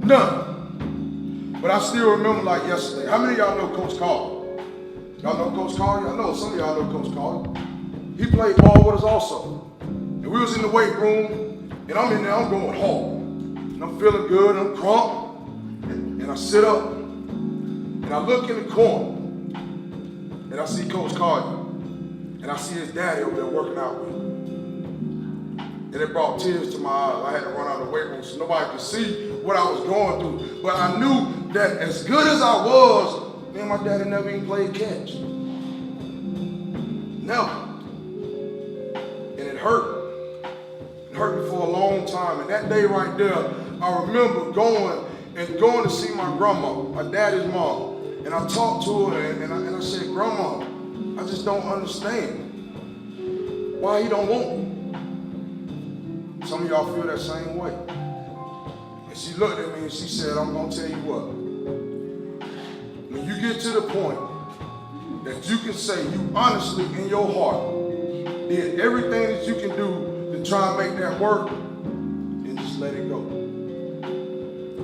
None. But I still remember like yesterday. How many of y'all know Coach Carl? Y'all know Coach Carl? Y'all know some of y'all know Coach Carl. He played ball with us also. And we was in the weight room, and I'm in there, I'm going hard. And I'm feeling good, I'm crunk. And I sit up, and I look in the corner, and I see Coach Carter, and I see his daddy over there working out with him. And it brought tears to my eyes. I had to run out of the weight room so nobody could see what I was going through. But I knew that as good as I was, me and my daddy never even played catch. Never. And it hurt. It hurt me for a long time. And that day right there, I remember going to see my grandma, my daddy's mom. And I talked to her and I said, Grandma, I just don't understand why he don't want me. Some of y'all feel that same way. And she looked at me and she said, I'm going to tell you what. When you get to the point that you can say you honestly in your heart did everything that you can do to try and make that work, then just let it go.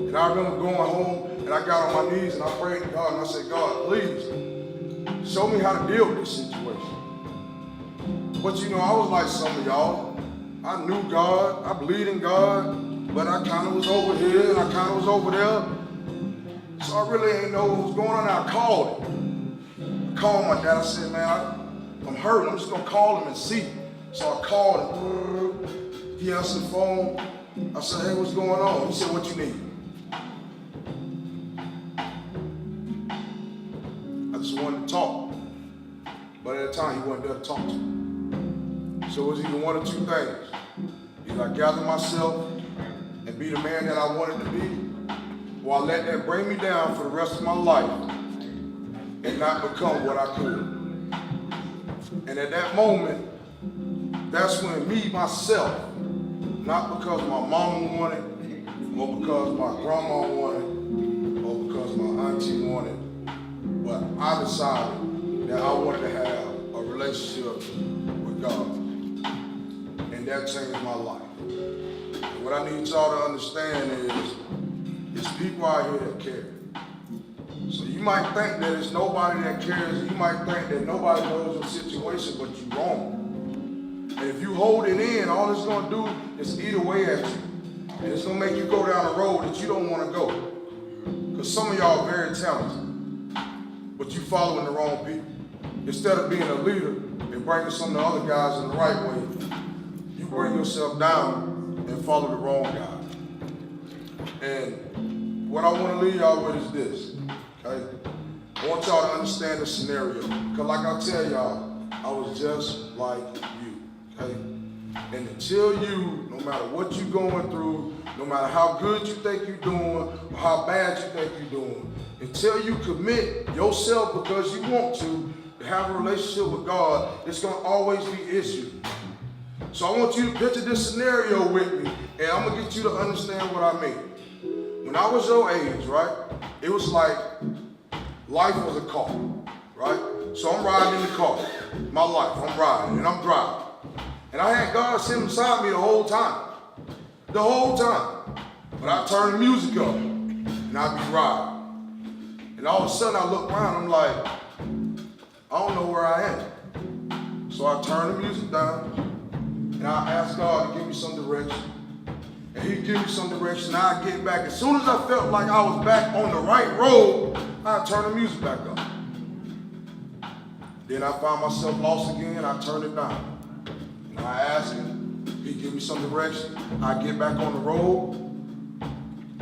And I remember going home and I got on my knees and I prayed to God and I said, God, please show me how to deal with this situation. But you know, I was like some of y'all. I knew God, I believed in God, but I kind of was over here and I kind of was over there. So I really ain't know what was going on. I called him. I called my dad. I said, man, I'm hurt. I'm just going to call him and see. So I called him. He answered the phone. I said, hey, what's going on? He said, what you need? I just wanted to talk. But at the time, he wasn't there to talk to me. So it was either one or two things. Either I gather myself and be the man that I wanted to be, or I let that bring me down for the rest of my life and not become what I could. And at that moment, that's when me, myself, not because my mama wanted, or because my grandma wanted, or because my auntie wanted, but I decided that I wanted to have a relationship with God. And that changed my life. And what I need y'all to understand is people out here that care. So you might think that it's nobody that cares. You might think that nobody knows your situation, but you're wrong. And if you hold it in, all it's going to do is eat away at you. And it's going to make you go down a road that you don't want to go. Because some of y'all are very talented, but you following the wrong people. Instead of being a leader and bringing some of the other guys in the right way, you bring yourself down and follow the wrong guy. And what I want to leave y'all with is this, okay? I want y'all to understand the scenario. Because like I tell y'all, I was just like you, okay? And until you, no matter what you're going through, no matter how good you think you're doing, or how bad you think you're doing, until you commit yourself because you want to have a relationship with God, it's going to always be issues. So I want you to picture this scenario with me, and I'm going to get you to understand what I mean. When I was your age, right, it was like life was a car, right? So I'm riding in the car, my life, I'm riding, and I'm driving. And I had God sitting beside me the whole time. The whole time. But I turned the music up, and I'd be riding. And all of a sudden I look around, I'm like, I don't know where I am. So I turn the music down, and I ask God to give me some direction. And He'd give me some direction, and I'd get back. As soon as I felt like I was back on the right road, I'd turn the music back up. Then I found myself lost again, I turned it down. And I asked Him, He'd give me some direction. I'd get back on the road,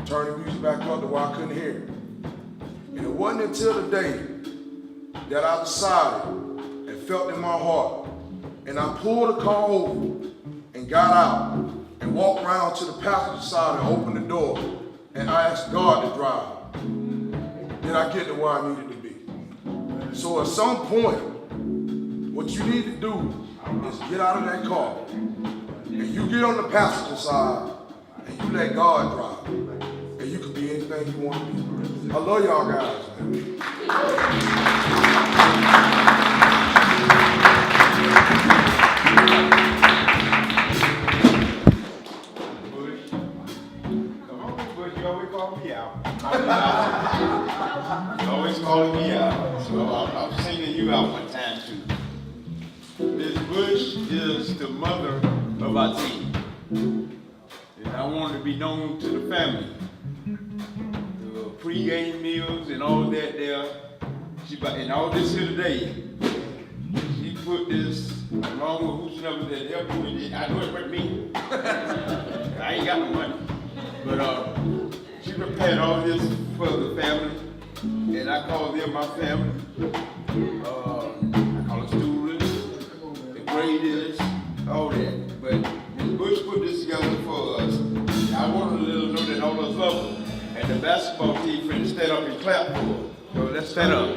turn the music back up to where I couldn't hear it. And it wasn't until the day that I decided and felt in my heart, and I pulled the car over and got out and walked around to the passenger side and opened the door, and I asked God to drive. Then I get to where I needed to be. So at some point, what you need to do is get out of that car and you get on the passenger side and you let God drive. And you can be anything you want to be. I love y'all guys, man. You always call me out. You always calling me out. So I'm singling you out one time too. Miss Bush is the mother of our team. And I want to be known to the family. The pre-game meals and all that there. And all this here today. She put this along with who's number that helped me. I know it hurt me. I ain't got no money. But she prepared all this for the family, and I call them my family. I call the students, the graders, all that. But Ms. Bush put this together for us. I want to let her know that all of us love her. And the basketball team finna stand up and clap for her. So let's stand up.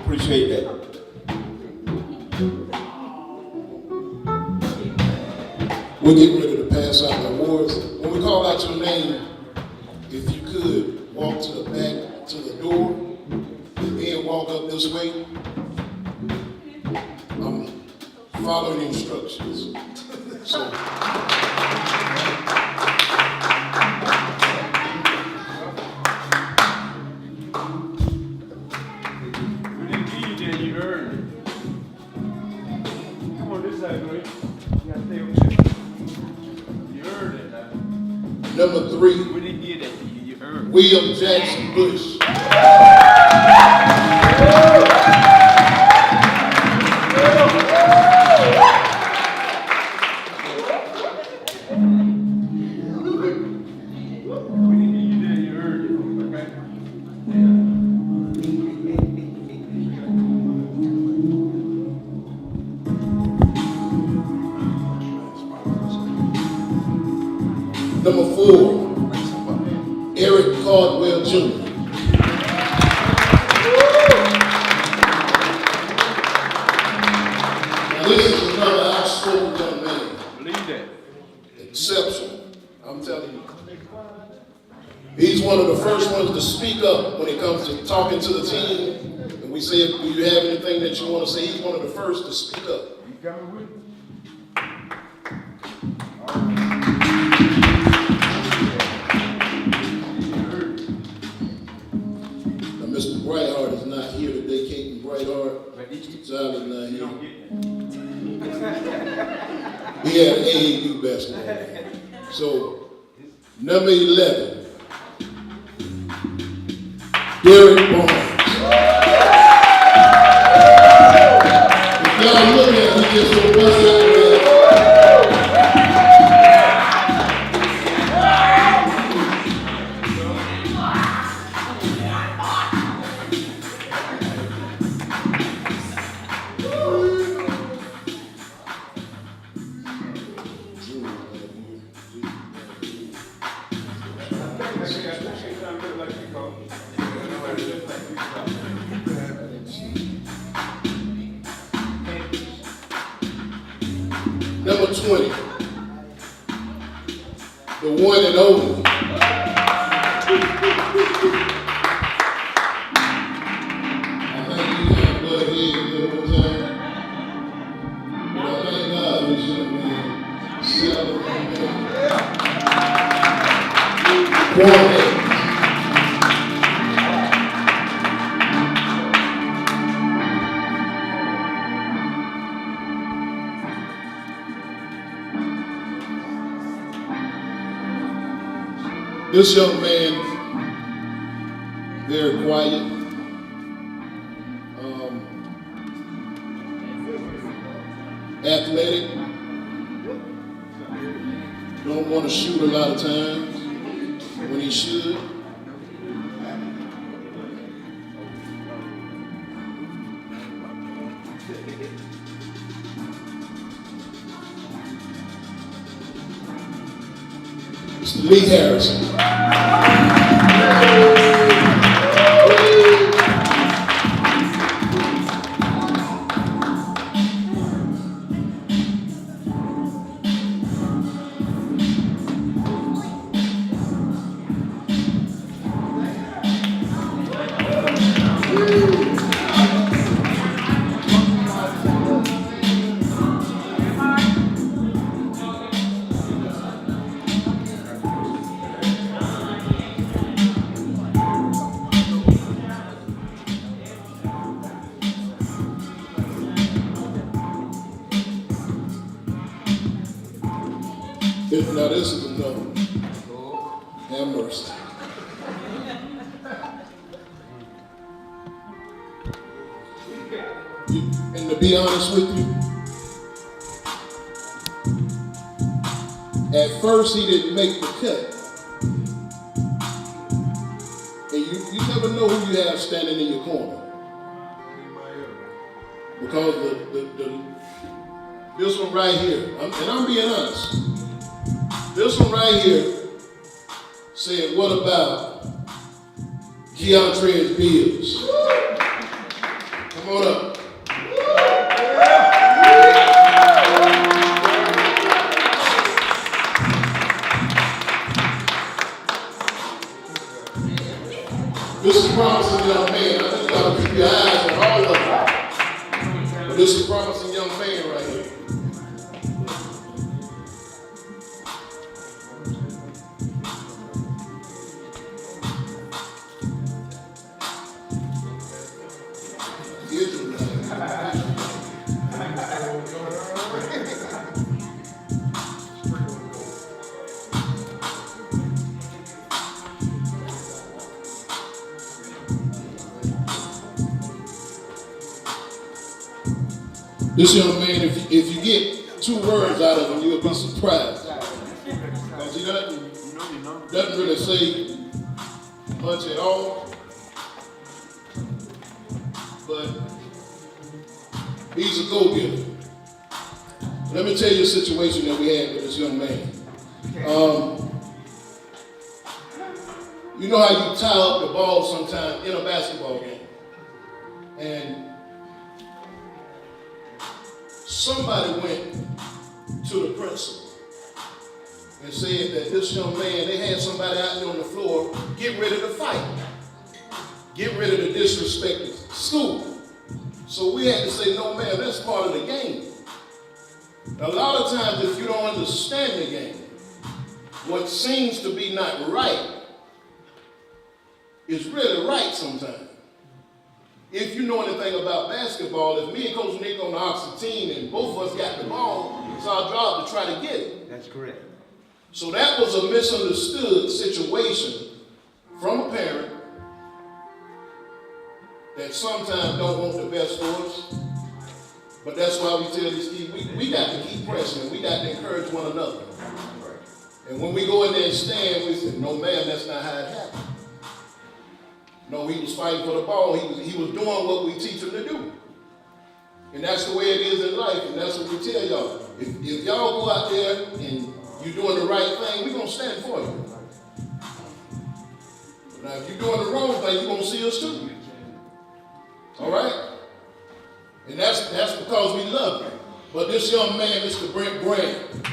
Appreciate that. We're getting ready to pass out the awards. When we call out your name, if you could walk to the back, to the door, and walk up this way. Follow the instructions. So. Number 3, We didn't get that to you. You earned it. William Jackson Bush. We didn't give you that. You earned it. Okay? Number 4, Eric Caldwell Jr. Now this is another outspoken young man. Believe that. Exceptional, I'm telling you. He's one of the first ones to speak up when it comes to talking to the team. And we say, do you have anything that you want to say? He's one of the first to speak up. You coming with me? Now, Mr. Brightheart is not here today. Caden Brightheart. John is not You here. don't get that. We had AAU basketball. So, number 11, Derek Barnes. If y'all look at him, he just so bust out there. Number 20, the one and only. I think you got blood head one time. But I thank God for this young man. Banquet. This young man, very quiet, athletic, don't want to shoot a lot of times when he should. Mr. Lee Harrison. Now this is another one. Have mercy. And to be honest with you, at first he didn't make the cut. And you never know who you have standing in your corner. Because this one right here, and I'm being honest, this one right here said, what about Keontrez Bills? Come on up. This is promising young man. I think you gotta keep your eyes on all of them. But this is promising young man right here. This young man, if you get 2 words out of him, you'll be surprised. Because he doesn't really say much at all. But he's a go-getter. Let me tell you a situation that we had with this young man. You know how you tie up the ball sometimes in a basketball game? And somebody went to the principal and said that this young man, they had somebody out there on the floor, get ready to fight. Get ready to disrespect the school. So we had to say, no man, that's part of the game. A lot of times if you don't understand the game, what seems to be not right is really right sometimes. If you know anything about basketball, if me and Coach Nick on the opposite team and both of us got the ball, it's our job to try to get it. That's correct. So that was a misunderstood situation from a parent that sometimes don't want the best for us. But that's why we tell these kids, we got to keep pressing, we got to encourage one another. And when we go in there and stand, we say, no man, that's not how it happened. No, he was fighting for the ball. He was doing what we teach him to do. And that's the way it is in life, and that's what we tell y'all. If y'all go out there and you're doing the right thing, we're going to stand for you. Now, if you're doing the wrong thing, you're going to see us too. All right? And that's because we love you. But this young man, Mr. Brent Grant,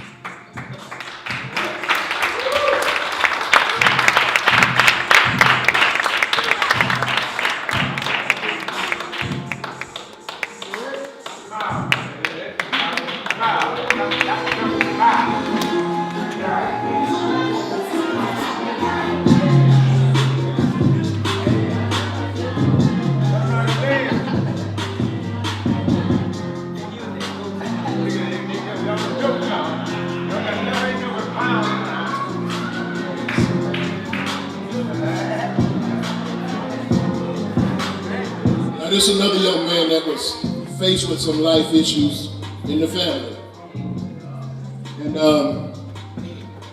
this is another young man that was faced with some life issues in the family. And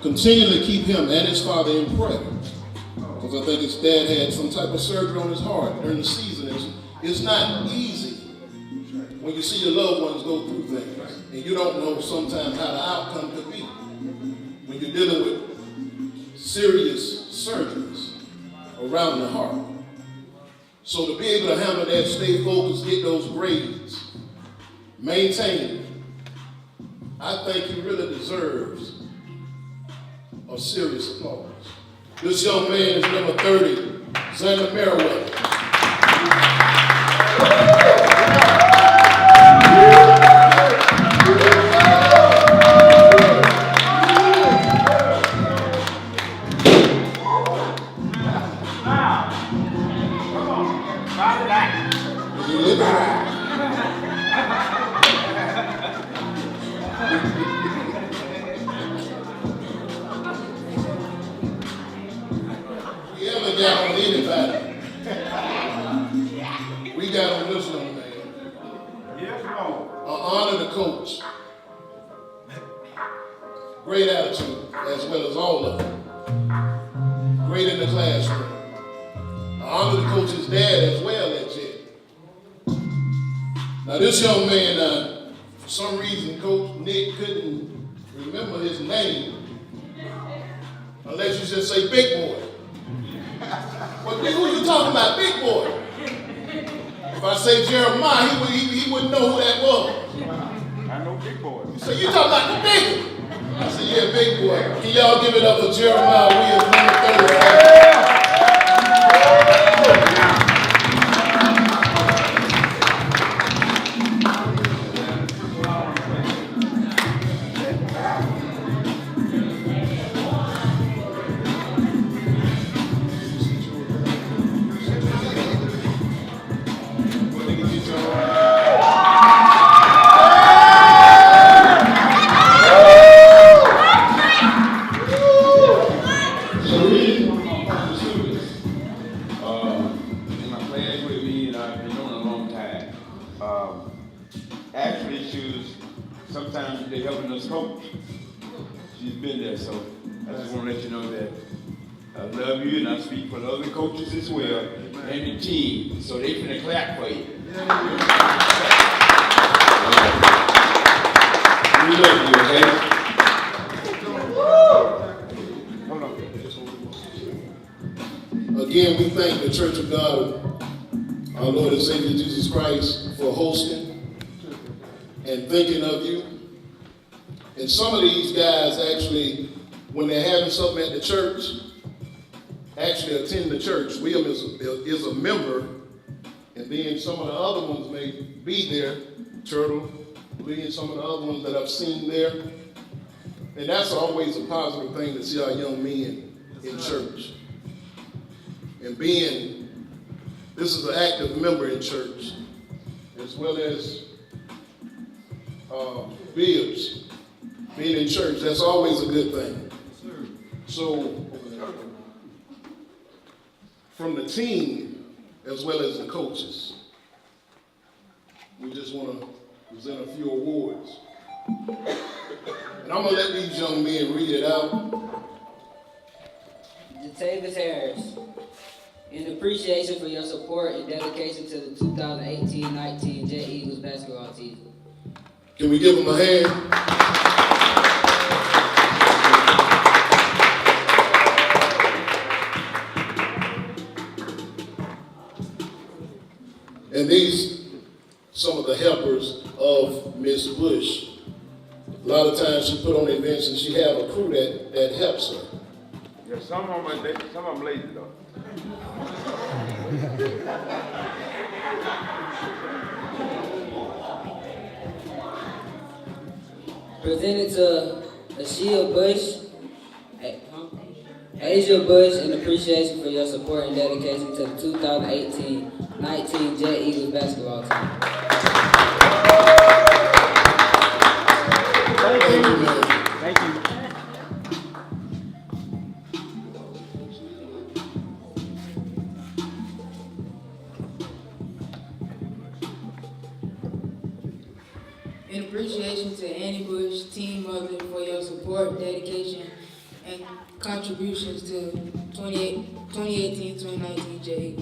continually keep him and his father in prayer. Because I think his dad had some type of surgery on his heart during the season. It's not easy when you see your loved ones go through things. And you don't know sometimes how the outcome could be. When you're dealing with serious surgeries around the heart. So to be able to handle that, stay focused, get those grades, maintain it, I think he really deserves a serious applause. This young man is number 30, Xander Merriweather. We got on this young man. Yes, Lord. Honor the coach. Great attitude, as well as all of them. Great in the classroom. Honor the coach's dad as well at Jet. Now this young man, for some reason, Coach Nick couldn't remember his name unless you just say Big Boy. Well, who you talking about, Big Boy? If I say Jeremiah, he wouldn't know who that was. I know Big Boy. So you talking about the big one? I said, yeah, Big Boy. Can y'all give it up for Jeremiah Williams, number 35? Sometimes they're helping us coach. She's been there, so I just want to let you know that I love you, and I speak for the other coaches as well, and the team, so they finna clap for you. We love you, okay? Hold on. Again, we thank the Church of God, our Lord and Savior Jesus Christ, for hosting and thinking of you. And some of these guys actually, when they're having something at the church, actually attend the church. William is a member, and then some of the other ones may be there, Turtle, Lee, and some of the other ones that I've seen there. And that's always a positive thing to see our young men in church. And this is an active member in church, as well as Bibbs being in church. That's always a good thing. So, from the team, as well as the coaches, we just want to present a few awards. And I'm going to let these young men read it out. Jatavis Harris, in appreciation for your support and dedication to the 2018-19 Jet Eagles basketball season. Can we give them a hand? And these, some of the helpers of Miss Bush. A lot of times she put on events and she have a crew that helps her. Yeah, some of them lazy though. Presented to Asia Bush in appreciation for your support and dedication to the 2018-19 Jet Eagles basketball team. Thank you, man. Thank you. In appreciation to Annie Bush, Team Mother, for your support, dedication, and contributions to 2018-2019 J.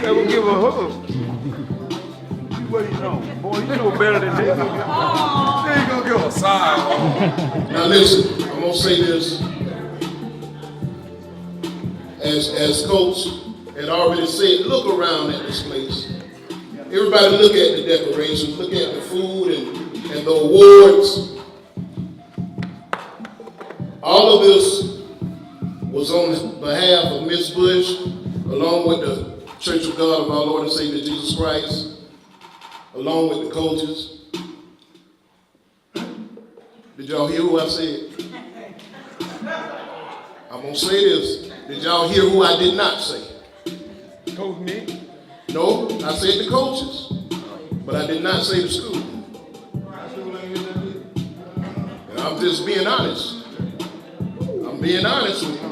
Hey, we'll give a hug. Now listen, I'm gonna say this. As Coach had already said, look around at this place. Everybody look at the decorations, look at the food and the awards. All of this was on behalf of Miss Bush, along with the Church of God of our Lord and Savior Jesus Christ, along with the coaches. Did y'all hear who I said? I'm gonna say this. Did y'all hear who I did not say? Coach Nick? No, I said the coaches, but I did not say the school. And I'm just being honest. I'm being honest with you.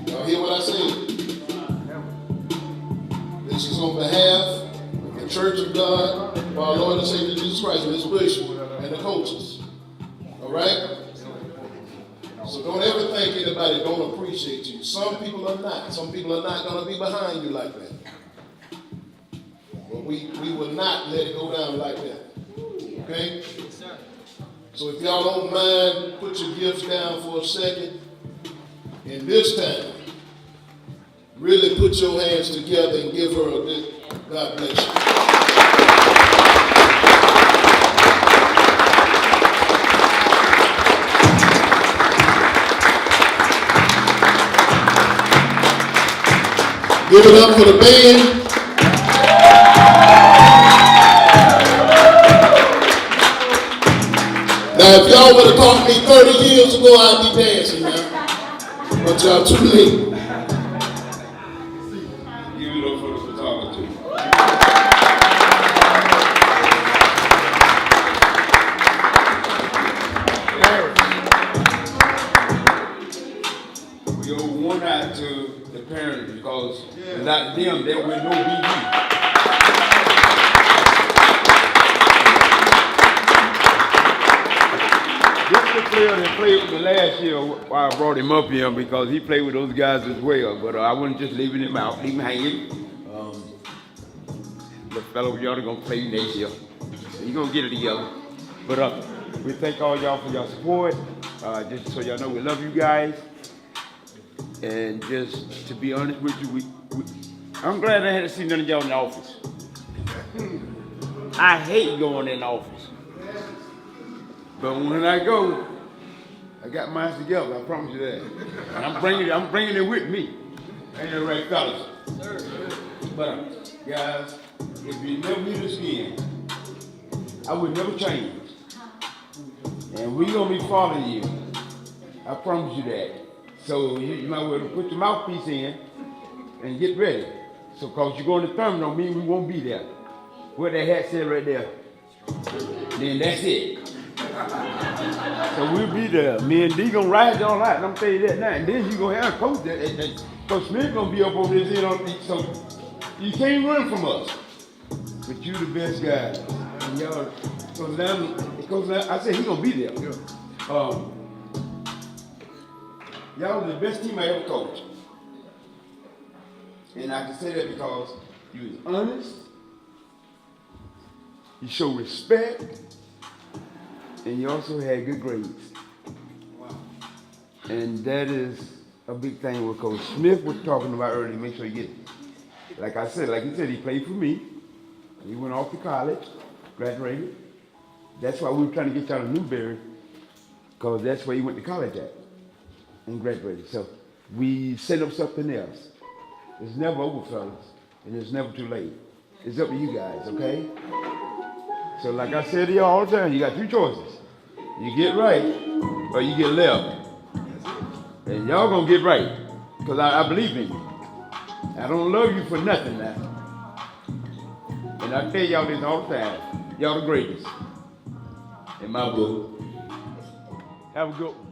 Y'all hear what I said? This is on behalf of the Church of God, of our Lord and Savior Jesus Christ, Ms. Bush, and the coaches. All right? So don't ever think anybody don't appreciate you. Some people are not. Some people are not going to be behind you like that. But we will not let it go down like that. Okay? So if y'all don't mind, put your gifts down for a second. And this time, really put your hands together and give her a big God bless you. Give it up for the band. Now, if y'all would have talked to me 30 years ago, I'd be dancing now. But y'all too late. Give it up for the photography. We owe one out to the parents because without them, there will no BB. This is the player that played with me last year. Why I brought him up here because he played with those guys as well. But I wasn't just leaving him out, leave him hanging. The fellow y'all are gonna play next year. So you're gonna get it together. But we thank all y'all for your support. Just so y'all know, we love you guys. And just to be honest with you, I'm glad I had to see none of y'all in the office. I hate going in the office. But when I go, I got mine together, I promise you that. And I'm bringing it with me. Ain't that right, fellas? But guys, if you never meet us again, I would never change. And we gonna be following you. I promise you that. So you might well put your mouthpiece in and get ready. So cause you're going to Thurman don't mean we won't be there. What that hat said right there. Then that's it. So we'll be there. Me and D gonna ride y'all out. I'm tell you that now. And then you gonna have a coach that Coach Smith gonna be up over this end on me. So you can't run from us. But you the best guy. And y'all I said he gonna be there. Y'all are the best team I ever coached. And I can say that because you was honest, you show respect, and you also had good grades. Wow. And that is a big thing what Coach Smith was talking about earlier. Make sure you get it. Like I said, like he said, he played for me. He went off to college, graduated. That's why we were trying to get y'all to Newberry, because that's where he went to college at and graduated. So we set up something else. It's never over, fellas, and it's never too late. It's up to you guys, okay? So like I said to you all the time, you got two choices. You get right or you get left. And y'all gonna get right, because I believe in you. I don't love you for nothing now. And I tell y'all this all the time. Y'all the greatest. In my book. Have a good one.